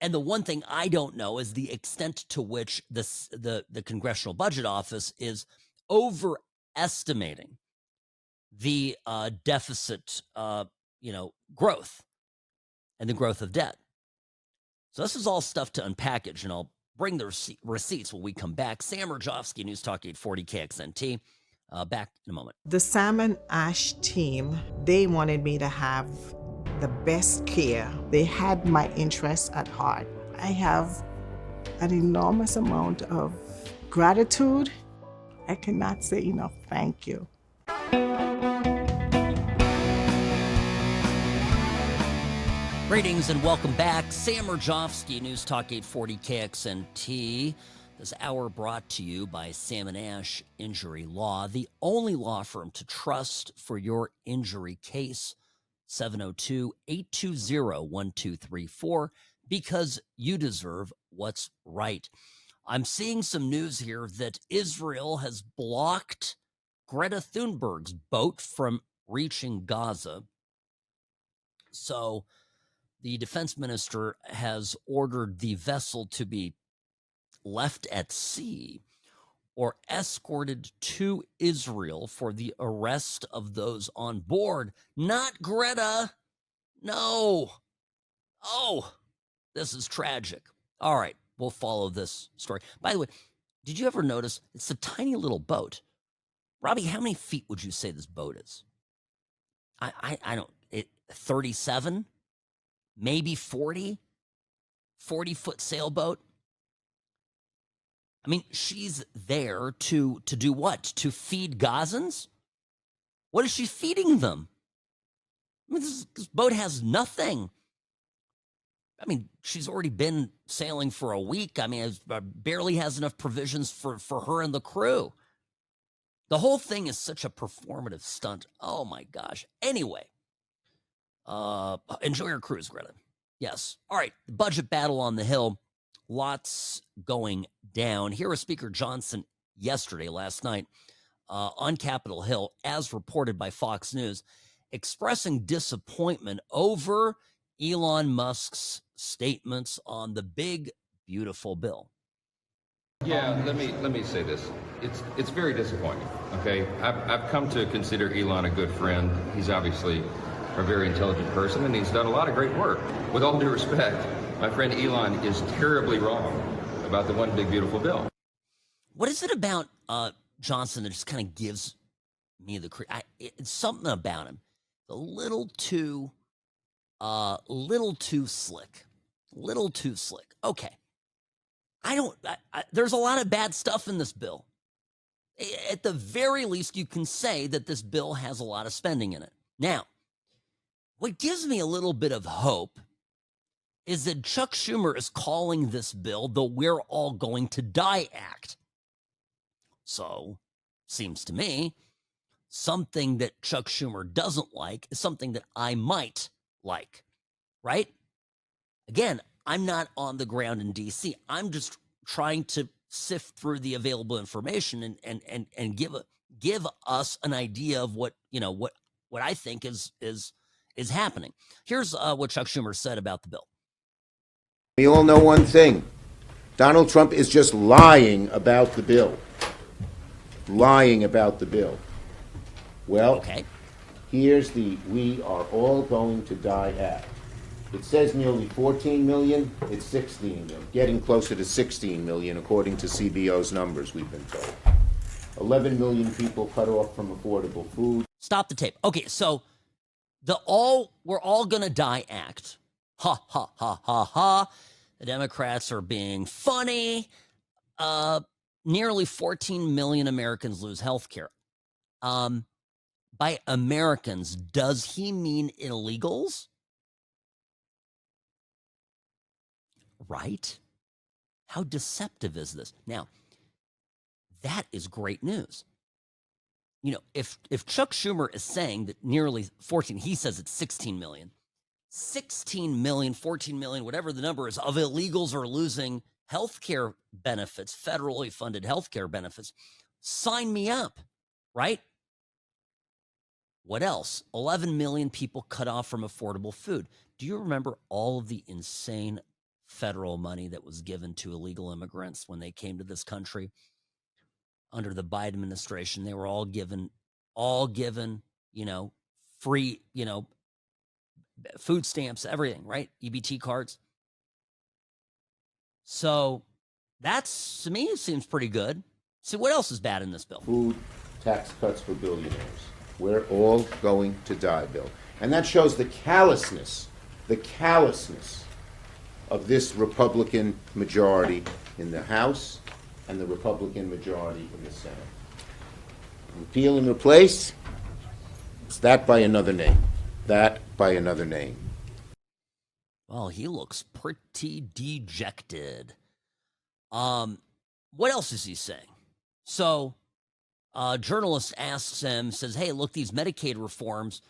And the one thing I don't know is the extent to which the Congressional Budget Office is overestimating the deficit growth and the growth of debt. So this is all stuff to unpackage, and I'll bring the receipts when we come back. Sam Mirejovsky, News Talk 840 KXNT. Back in a moment. The Salmon Ash team, they wanted me to have the best care. They had my interests at heart. I have an enormous amount of gratitude. I cannot say enough thank you. Greetings and welcome back. Sam Mirejovsky, News Talk 840 KXNT. This hour brought to you by Salmon Ash Injury Law, the only law firm to trust for your injury case. 702-820-1234, because you deserve what's right. I'm seeing some news here that Israel has blocked Greta Thunberg's boat from reaching Gaza. So the defense minister has ordered the vessel to be left at sea or escorted to Israel for the arrest of those on board. Not Greta. No. Oh, this is tragic. All right, we'll follow this story. By the way, did you ever notice it's a tiny little boat? Robbie, how many feet would you say this boat is? I don't, 37? Maybe 40? 40-foot sailboat? I mean, she's there to do what? To feed Gazans? What is she feeding them? I mean, this boat has nothing. I mean, she's already been sailing for a week. I mean, it barely has enough provisions for her and the crew. The whole thing is such a performative stunt. Oh, my gosh. Anyway, enjoy your cruise, Greta. Yes. All right, the budget battle on the Hill. Lots going down. Here was Speaker Johnson last night, on Capitol Hill, as reported by Fox News, expressing disappointment over Elon Musk's statements on the big, beautiful bill. Yeah, let me say this. It's very disappointing. Okay, I've come to consider Elon a good friend. He's obviously a very intelligent person, and he's done a lot of great work. With all due respect, my friend Elon is terribly wrong about the one big beautiful bill. What is it about Johnson that just kind of gives me the it's something about him, a little too slick, Okay, there's a lot of bad stuff in this bill. At the very least, you can say that this bill has a lot of spending in it. Now, What gives me a little bit of hope is that Chuck Schumer is calling this bill the We're All Going to Die Act. So, seems to me, something that Chuck Schumer doesn't like is something that I might like, right? Again, I'm not on the ground in DC. I'm just trying to sift through the available information and give us an idea of what I think is happening. Here's what Chuck Schumer said about the bill. We all know one thing. Donald Trump is just lying about the bill. Lying about the bill. Well, Okay. here's the We Are All Going to Die Act. It says nearly 14 million. It's 16 million. Getting closer to 16 million, according to CBO's numbers, we've been told. 11 million people cut off from affordable food. Stop the tape. Okay, so We're All Gonna Die Act. Ha ha ha ha ha. The Democrats are being funny. Nearly 14 million Americans lose health care. By Americans, does he mean illegals? Right? How deceptive is this? Now, that is great news. You know, if Chuck Schumer is saying that nearly 14, he says it's 16 million. 16 million, 14 million, whatever the number is, of illegals are losing health care benefits, federally funded health care benefits. Sign me up, right? What else? 11 million people cut off from affordable food. Do you remember all of the insane federal money that was given to illegal immigrants when they came to this country? Under the Biden administration, they were all given, free, food stamps, everything, right? EBT cards. So that's, to me, seems pretty good. See, what else is bad in this bill? Food tax cuts for billionaires. We're all going to die bill. And that shows the callousness of this Republican majority in the House and the Republican majority in the Senate. Repeal and replace, it's that by another name. That by another name. Well, he looks pretty dejected. What else is he saying? So, a journalist asks him, says, hey, look, these Medicaid reforms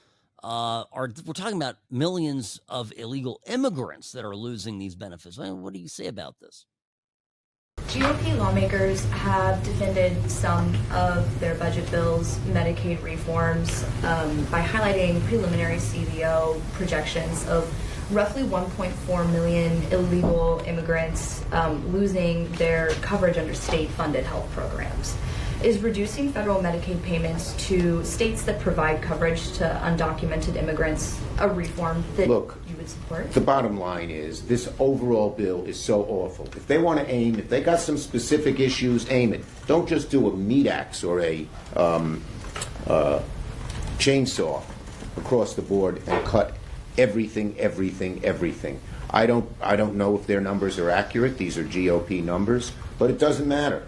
we're talking about millions of illegal immigrants that are losing these benefits. Well, what do you say about this? GOP lawmakers have defended some of their budget bills, Medicaid reforms, by highlighting preliminary CBO projections of roughly 1.4 million illegal immigrants losing their coverage under state-funded health programs. Is reducing federal Medicaid payments to states that provide coverage to undocumented immigrants a reform that you would support? The bottom line is this overall bill is so awful. If they want to aim, if they got some specific issues, aim it. Don't just do a meat axe or a chainsaw across the board and cut everything. I don't know if their numbers are accurate. These are GOP numbers, but it doesn't matter.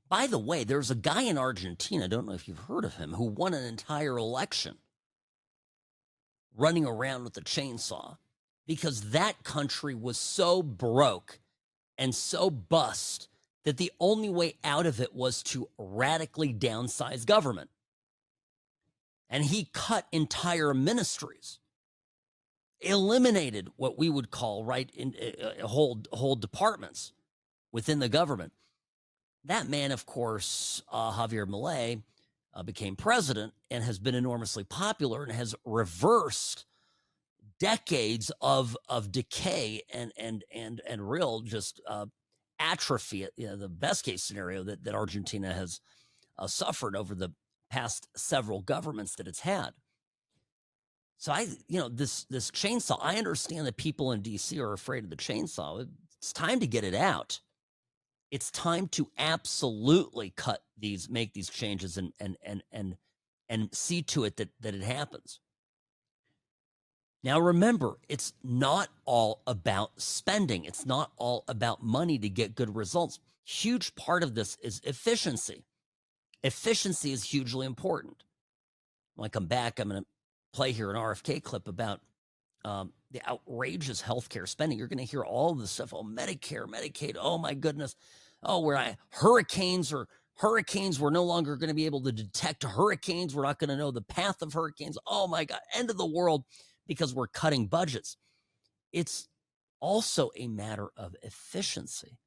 By the way, there's a guy in Argentina, I don't know if you've heard of him, who won an entire election running around with a chainsaw because that country was so broke and so bust that the only way out of it was to radically downsize government. And he cut entire ministries, eliminated what we would call whole departments within the government. That man, of course, Javier Milei, became president and has been enormously popular and has reversed decades of decay and real just atrophy. The best case scenario that Argentina has suffered over the past several governments that it's had. So this chainsaw, I understand that people in DC are afraid of the chainsaw. It's time to get it out. It's time to absolutely make these changes and see to it that it happens. Now, remember, it's not all about spending. It's not all about money to get good results. Huge part of this is efficiency. Efficiency is hugely important. When I come back, I'm going to play here an RFK clip about the outrageous healthcare spending. You're going to hear all of this stuff. Oh, Medicare, Medicaid. Oh my goodness. Oh, hurricanes, we're no longer going to be able to detect hurricanes. We're not going to know the path of hurricanes. Oh my God, end of the world because we're cutting budgets. It's also a matter of efficiency.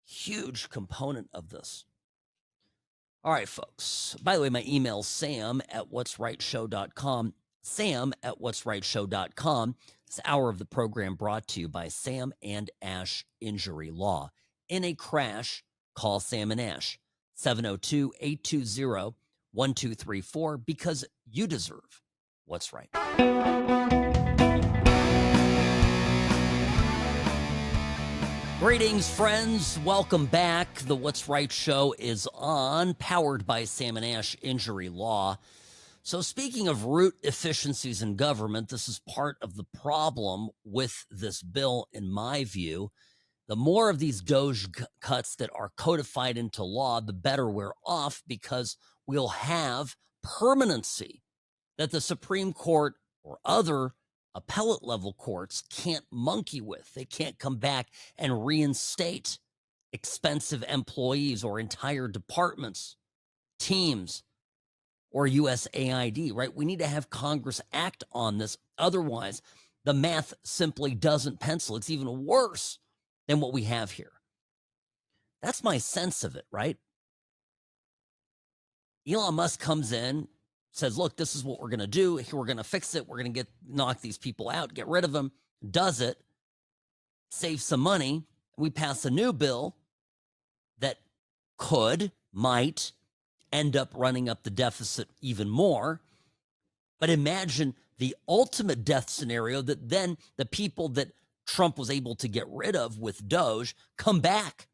Huge component of this. All right, folks. By the way, my email is sam@whatsrightshow.com. sam@whatsrightshow.com. This hour of the program brought to you by Sam and Ash Injury Law. In a crash, call Sam and Ash. 702-820-1234 because you deserve what's right. Greetings, friends. Welcome back. The What's Right show is on, powered by Sam and Ash Injury Law. So speaking of root efficiencies in government, this is part of the problem with this bill, in my view. The more of these DOGE cuts that are codified into law, the better we're off, because we'll have permanency that the Supreme Court or other appellate level courts can't monkey with. They can't come back and reinstate expensive employees or entire departments, teams, or USAID, right? We need to have Congress act on this. Otherwise, the math simply doesn't pencil. It's even worse than what we have here. That's my sense of it, right? Elon Musk comes in, says, look, this is what we're going to do. We're going to fix it. We're going to knock these people out, get rid of them. Does it, save some money. We pass a new bill that might end up running up the deficit even more. But imagine the ultimate death scenario, that then the people that Trump was able to get rid of with Doge come back.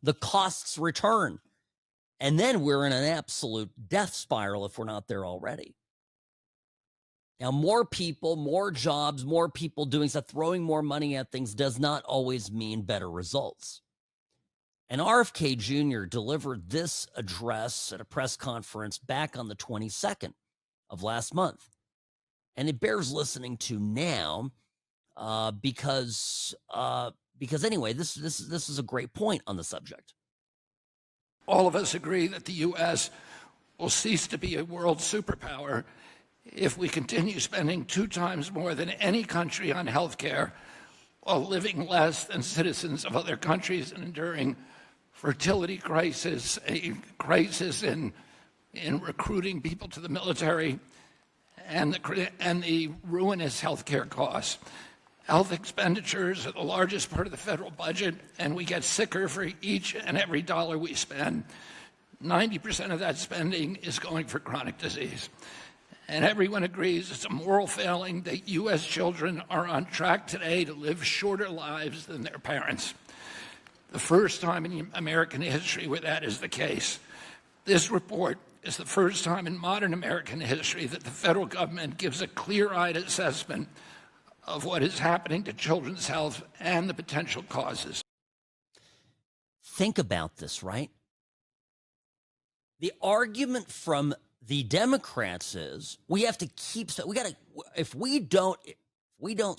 The costs return. And then we're in an absolute death spiral if we're not there already. Now, more people, more jobs, more people doing stuff, throwing more money at things does not always mean better results. And RFK Jr. delivered this address at a press conference back on the 22nd of last month. And it bears listening to now because anyway, this is a great point on the subject. All of us agree that the U.S. will cease to be a world superpower if we continue spending 2 times more than any country on health care while living less than citizens of other countries and enduring fertility crisis, a crisis in recruiting people to the military, and the ruinous health care costs. Health expenditures are the largest part of the federal budget, and we get sicker for each and every dollar we spend. 90% of that spending is going for chronic disease. And everyone agrees it's a moral failing that U.S. children are on track today to live shorter lives than their parents. The first time in American history where that is the case. This report is the first time in modern American history that the federal government gives a clear-eyed assessment of what is happening to children's health and the potential causes. Think about this, right? The argument from the Democrats is we have to keep, if we don't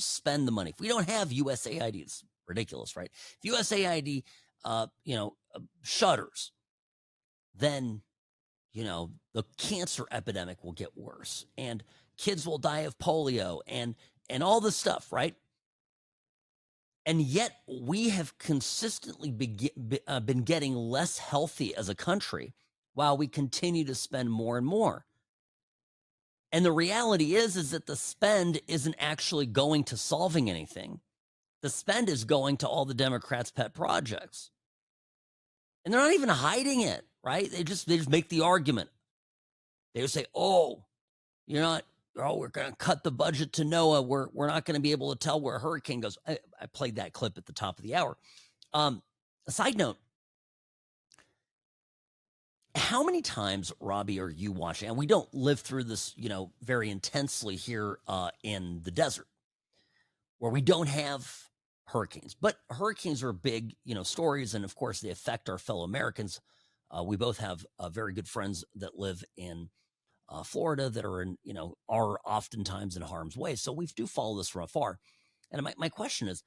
spend the money, if we don't have USAID, it's ridiculous, right? If USAID, shutters, then, the cancer epidemic will get worse, and kids will die of polio, and all this stuff, right? And yet we have consistently been getting less healthy as a country while we continue to spend more and more. And the reality is that the spend isn't actually going to solving anything. The spend is going to all the Democrats' pet projects. And they're not even hiding it, right? They just make the argument. They just say, we're going to cut the budget to NOAA. We're not going to be able to tell where a hurricane goes. I played that clip at the top of the hour. A side note, how many times, Robbie, are you watching? And we don't live through this, very intensely here in the desert, where we don't have hurricanes. But hurricanes are big, stories, and of course they affect our fellow Americans. We both have very good friends that live in Florida that are are oftentimes in harm's way. So we do follow this from afar. And my question is,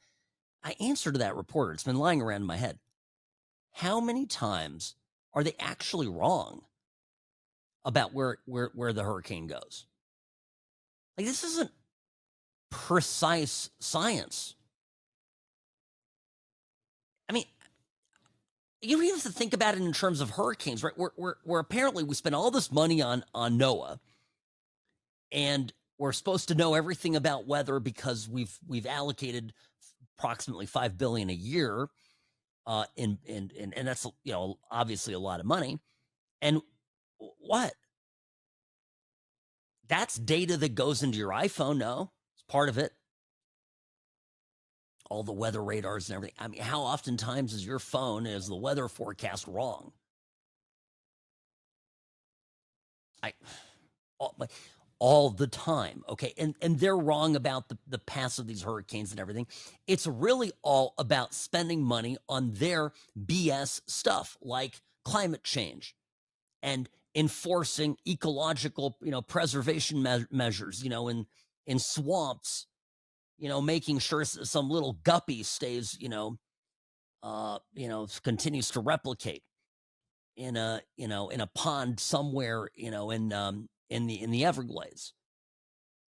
I answer to that reporter. It's been lying around in my head. How many times are they actually wrong about where the hurricane goes? Like, this isn't precise science. I mean, you don't even have to think about it in terms of hurricanes, right? We're apparently we spend all this money on NOAA, and we're supposed to know everything about weather because we've allocated approximately $5 billion a year, and that's obviously a lot of money. And what? That's data that goes into your iPhone. No, it's part of it. All the weather radars and everything. I mean, how oftentimes is your phone, is the weather forecast wrong? All the time. Okay. And they're wrong about the paths of these hurricanes and everything. It's really all about spending money on their BS stuff like climate change and enforcing ecological, preservation measures, in swamps, making sure some little guppy stays, continues to replicate in a pond somewhere, in the Everglades.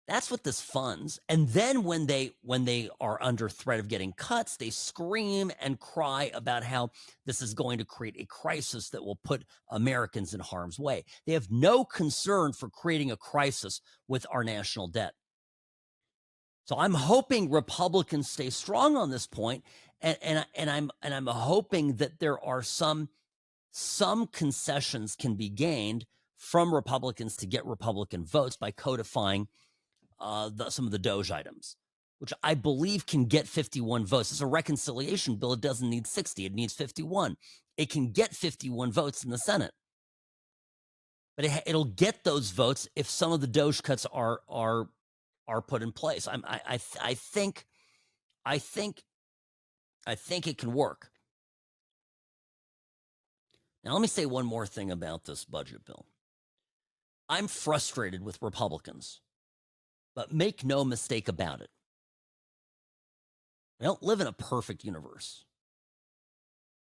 That's what this funds. And then when they are under threat of getting cuts, they scream and cry about how this is going to create a crisis that will put Americans in harm's way. They have no concern for creating a crisis with our national debt. So I'm hoping Republicans stay strong on this point, and I'm hoping that there are some concessions can be gained from Republicans to get Republican votes by codifying some of the Doge items, which I believe can get 51 votes. It's a reconciliation bill. It doesn't need 60. It needs 51. It can get 51 votes in the Senate. But it'll get those votes if some of the Doge cuts are put in place. I think it can work. Now, let me say one more thing about this budget bill. I'm frustrated with Republicans, but make no mistake about it. We don't live in a perfect universe.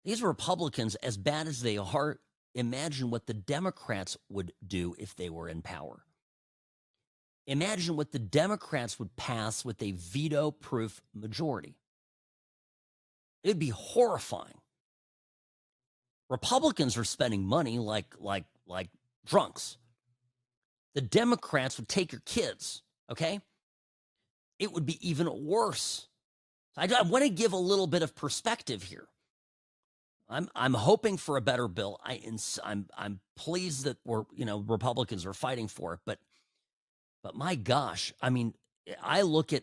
These Republicans, as bad as they are, imagine what the Democrats would do if they were in power. Imagine what the Democrats would pass with a veto-proof majority. It'd be horrifying. Republicans are spending money like drunks. The Democrats would take your kids, okay? It would be even worse. I want to give a little bit of perspective here. I'm hoping for a better bill. I'm pleased that Republicans are fighting for it, but my gosh, I mean, I look at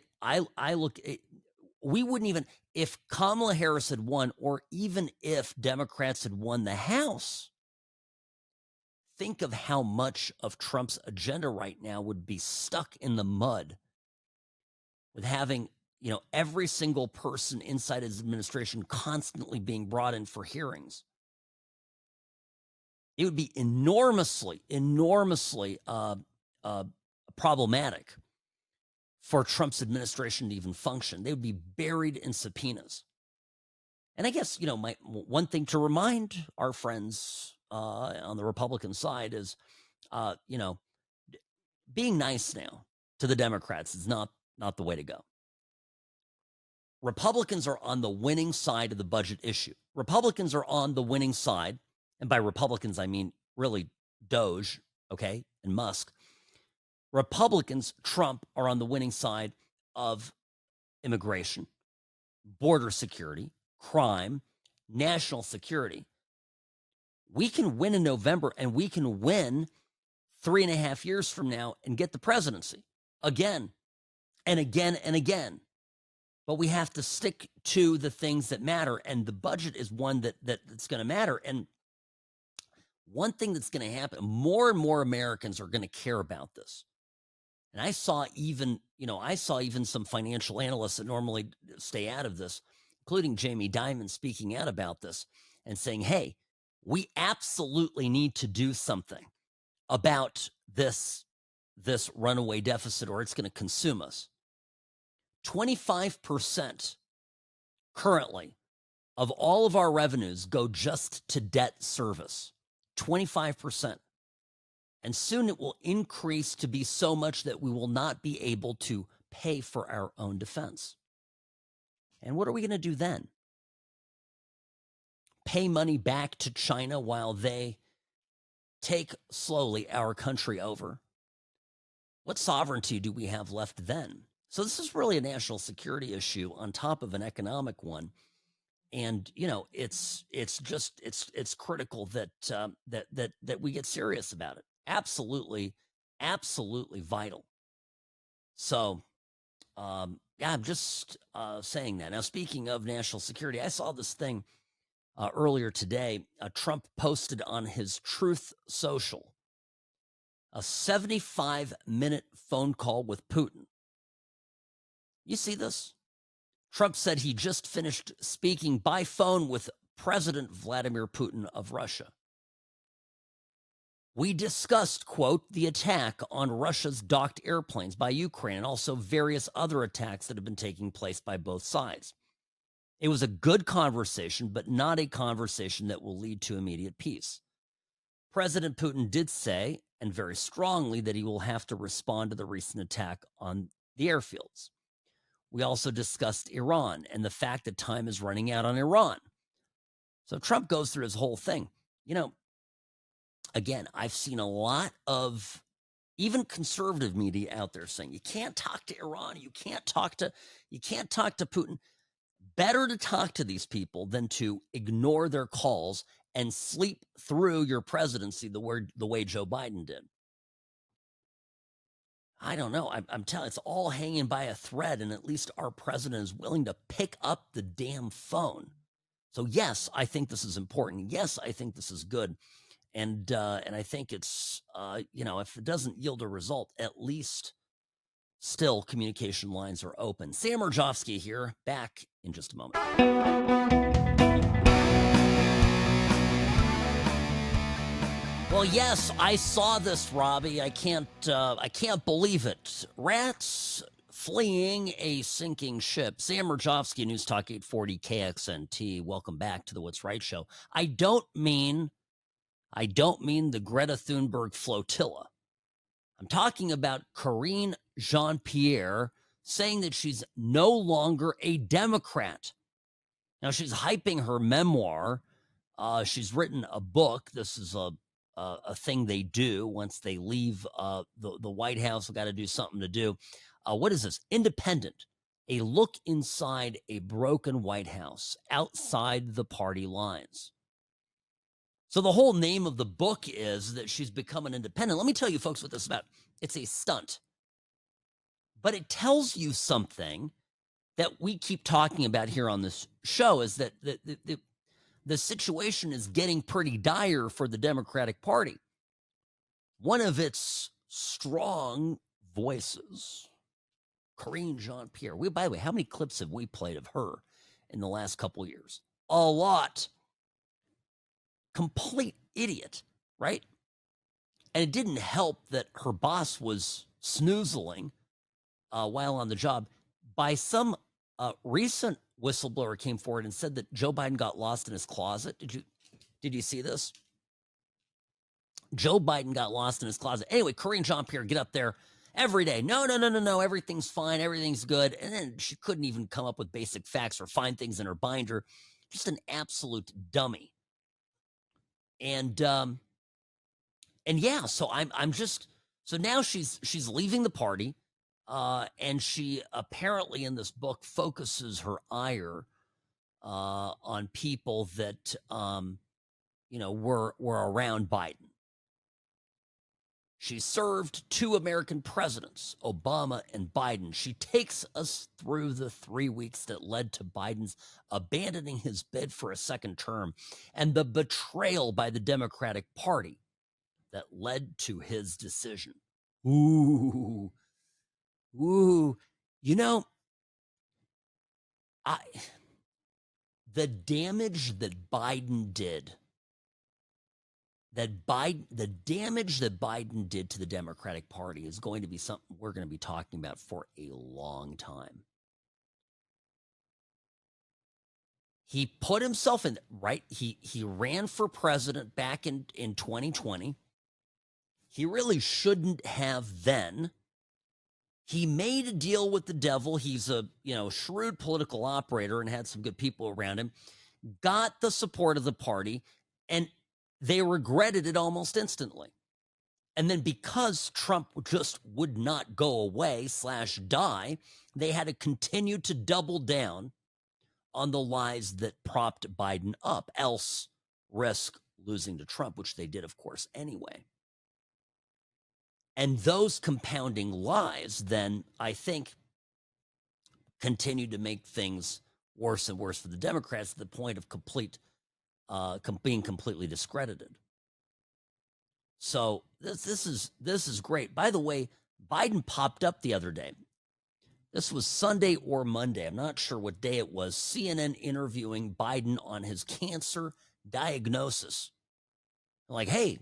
we wouldn't even, if Kamala Harris had won, or even if Democrats had won the House, think of how much of Trump's agenda right now would be stuck in the mud with having, every single person inside his administration constantly being brought in for hearings. It would be enormously problematic for Trump's administration to even function. They would be buried in subpoenas. And I guess, one thing to remind our friends on the Republican side is, being nice now to the Democrats is not the way to go. Republicans are on the winning side of the budget issue. Republicans are on the winning side, and by Republicans, I mean really Doge, okay, and Musk. Republicans, Trump, are on the winning side of immigration, border security, crime, national security. We can win in November, and we can win 3.5 years from now and get the presidency again and again and again. But we have to stick to the things that matter, and the budget is one that's going to matter. And one thing that's going to happen, more and more Americans are going to care about this. And I saw even some financial analysts that normally stay out of this, including Jamie Dimon, speaking out about this and saying, hey, we absolutely need to do something about this runaway deficit, or it's going to consume us. 25% currently of all of our revenues go just to debt service. 25%. And soon it will increase to be so much that we will not be able to pay for our own defense. And what are we going to do then? Pay money back to China while they take slowly our country over? What sovereignty do we have left then? So this is really a national security issue on top of an economic one. And, you know, it's critical that that we get serious about it. Absolutely vital. So, yeah, I'm just saying that. Now, speaking of national security, I saw this thing earlier today. Trump posted on his Truth Social a 75-minute phone call with Putin. You see this? Trump said he just finished speaking by phone with President Vladimir Putin of Russia. We discussed, quote, the attack on Russia's docked airplanes by Ukraine and also various other attacks that have been taking place by both sides. It was a good conversation, but not a conversation that will lead to immediate peace. President Putin did say, and very strongly, that he will have to respond to the recent attack on the airfields. We also discussed Iran and the fact that time is running out on Iran. So Trump goes through his whole thing. You know, again, I've seen a lot of even conservative media out there saying you can't talk to Iran, you can't talk to Putin. Better to talk to these people than to ignore their calls and sleep through your presidency the way Joe Biden did. I don't know. I'm telling you, it's all hanging by a thread, and at least our president is willing to pick up the damn phone. So yes, I think this is important. Yes, I think this is good. And I think it's, you know, if it doesn't yield a result, at least still communication lines are open. Sam Mirejovsky here, back in just a moment. Well, yes, I saw this, Robbie. I can't believe it. Rats fleeing a sinking ship. Sam Mirejovsky, News Talk 840 KXNT. Welcome back to the What's Right Show. I don't mean the Greta Thunberg flotilla. I'm talking about Karine Jean-Pierre saying that she's no longer a Democrat. Now, she's hyping her memoir. She's written a book. This is a thing they do once they leave the White House. We've got to do something to do. What is this? Independent. A look inside a broken White House, outside the party lines. So the whole name of the book is that she's become an independent. Let me tell you, folks, what this is about. It's a stunt. But it tells you something that we keep talking about here on this show, is that the situation is getting pretty dire for the Democratic Party. One of its strong voices, Karine Jean-Pierre. By the way, how many clips have we played of her in the last couple of years? A lot. Complete idiot, right? And it didn't help that her boss was snoozling while on the job. By some recent whistleblower came forward and said that Joe Biden got lost in his closet. Did you see this? Joe Biden got lost in his closet. Anyway, Karine Jean-Pierre get up there every day. No, everything's fine, everything's good. And then she couldn't even come up with basic facts or find things in her binder. Just an absolute dummy. And yeah, so so now she's leaving the party, and she apparently in this book focuses her ire on people that you know were around Biden. She served 2 American presidents, Obama and Biden. She takes us through the 3 weeks that led to Biden's abandoning his bid for a second term and the betrayal by the Democratic Party that led to his decision. Ooh. You know, the damage that Biden did, the damage that Biden did to the Democratic Party is going to be something we're going to be talking about for a long time. He put himself in, right? He ran for president back in 2020. He really shouldn't have then. He made a deal with the devil. He's a, shrewd political operator and had some good people around him. Got the support of the party, and they regretted it almost instantly. And then because Trump just would not go away / die, they had to continue to double down on the lies that propped Biden up, else risk losing to Trump, which they did, of course, anyway. And those compounding lies then, I think, continued to make things worse and worse for the Democrats to the point of being completely discredited. So this is great. By the way, Biden popped up the other day. This was Sunday or Monday. I'm not sure what day it was. CNN interviewing Biden on his cancer diagnosis. Like, hey,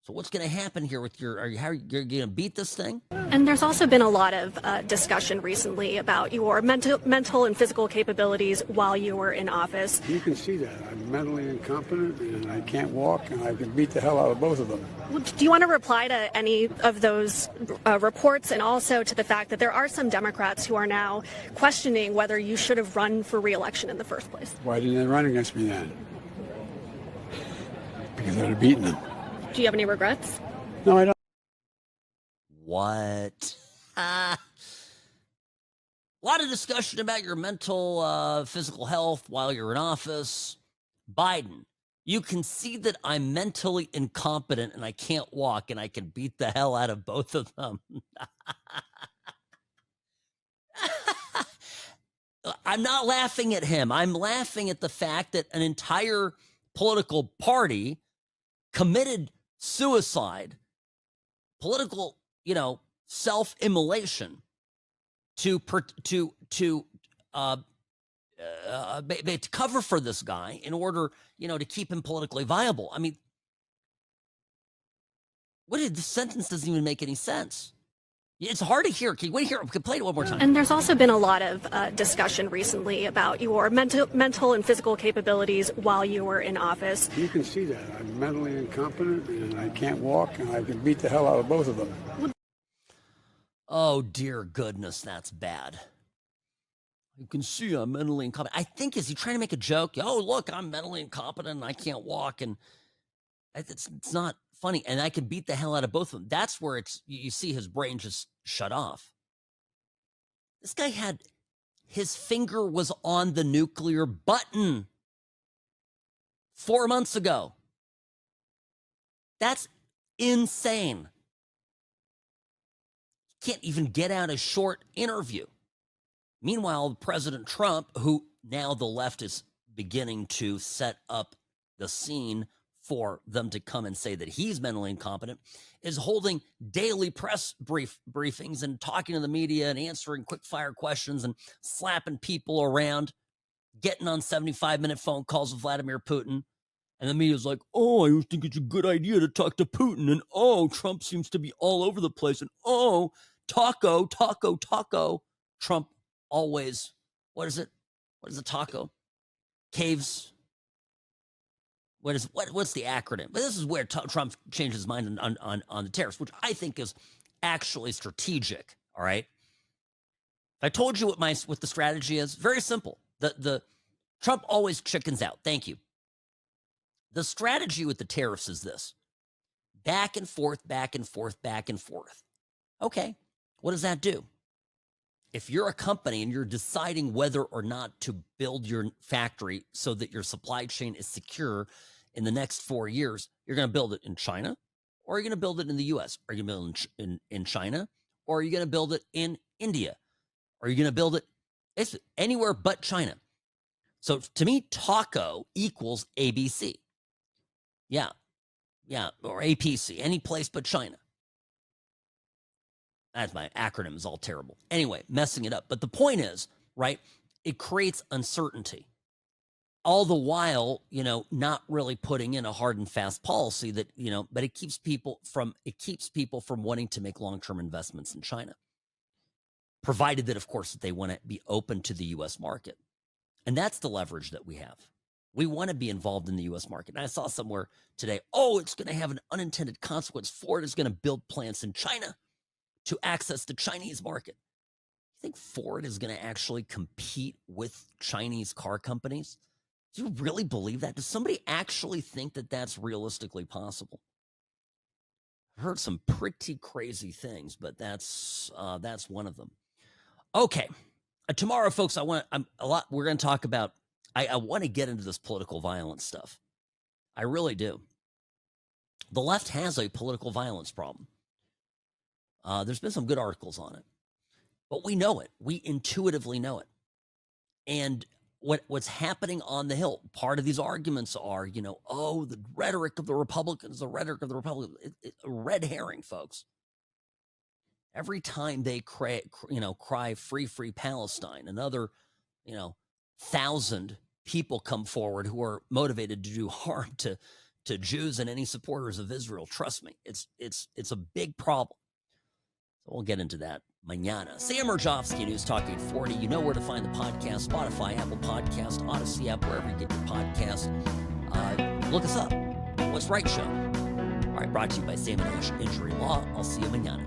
so what's going to happen here with you're going to beat this thing? And there's also been a lot of discussion recently about your mental and physical capabilities while you were in office. You can see that. I'm mentally incompetent and I can't walk and I can beat the hell out of both of them. Do you want to reply to any of those reports, and also to the fact that there are some Democrats who are now questioning whether you should have run for re-election in the first place? Why didn't they run against me then? Because I'd have beaten them. Do you have any regrets? No, I don't. What? A lot of discussion about your mental, physical health while you're in office. Biden, you can see that I'm mentally incompetent and I can't walk and I can beat the hell out of both of them. I'm not laughing at him. I'm laughing at the fact that an entire political party committed suicide, political, self-immolation to cover for this guy in order, to keep him politically viable. I mean, the sentence doesn't even make any sense. It's hard to hear. Can you play it one more time? And there's also been a lot of discussion recently about your mental and physical capabilities while you were in office. You can see that. I'm mentally incompetent and I can't walk and I can beat the hell out of both of them. Oh, dear goodness, that's bad. You can see I'm mentally incompetent. I think, is he trying to make a joke? Oh, look, I'm mentally incompetent and I can't walk. And it's not funny. And I can beat the hell out of both of them. That's where you see his brain just shut off. This guy his finger was on the nuclear button 4 months ago. That's insane. Can't even get out a short interview. Meanwhile, President Trump, who now the left is beginning to set up the scene for them to come and say that he's mentally incompetent, is holding daily press briefings and talking to the media and answering quick fire questions and slapping people around, getting on 75-minute phone calls with Vladimir Putin. And the media's like, oh, I think it's a good idea to talk to Putin. And oh, Trump seems to be all over the place. And oh, taco. Trump always, what is it? What is the taco? Caves. What's the acronym? But this is where Trump changed his mind on the tariffs, which I think is actually strategic. All right. If I told you what the strategy is, very simple. The Trump always chickens out. Thank you. The strategy with the tariffs is this: back and forth. Okay. What does that do? If you're a company and you're deciding whether or not to build your factory so that your supply chain is secure in the next 4 years, you're going to build it in China, or are you going to build it in the U.S.? Are you going to build it in China, or are you going to build it in India? Are you going to build it anywhere but China? So to me, taco equals ABC. Yeah, or APC, any place but China. That's my acronym is all terrible. Anyway, messing it up. But the point is, right, it creates uncertainty. all the while, not really putting in a hard and fast policy that, but it keeps people from wanting to make long-term investments in China, provided that, of course, that they want to be open to the U.S. market. And that's the leverage that we have. We want to be involved in the U.S. market. And I saw somewhere today, it's going to have an unintended consequence. Ford is going to build plants in China to access the Chinese market. You think Ford is going to actually compete with Chinese car companies? Do you really believe that? Does somebody actually think that that's realistically possible? I've heard some pretty crazy things, but that's one of them. Okay, tomorrow, folks, we're going to talk about. I want to get into this political violence stuff. I really do. The left has a political violence problem. There's been some good articles on it, but we know it. We intuitively know it. And what's happening on the Hill, part of these arguments are, the rhetoric of the Republicans, it's a red herring, folks. Every time they cry free Palestine, another, 1,000 people come forward who are motivated to do harm to Jews and any supporters of Israel. Trust me, it's a big problem. So we'll get into that mañana. Sam Mirejovsky, News Talk 840. You know where to find the podcast: Spotify, Apple Podcast, Odyssey app, wherever you get your podcast. Look us up. What's Right Show. All right, brought to you by Sam Injury Law. I'll see you mañana.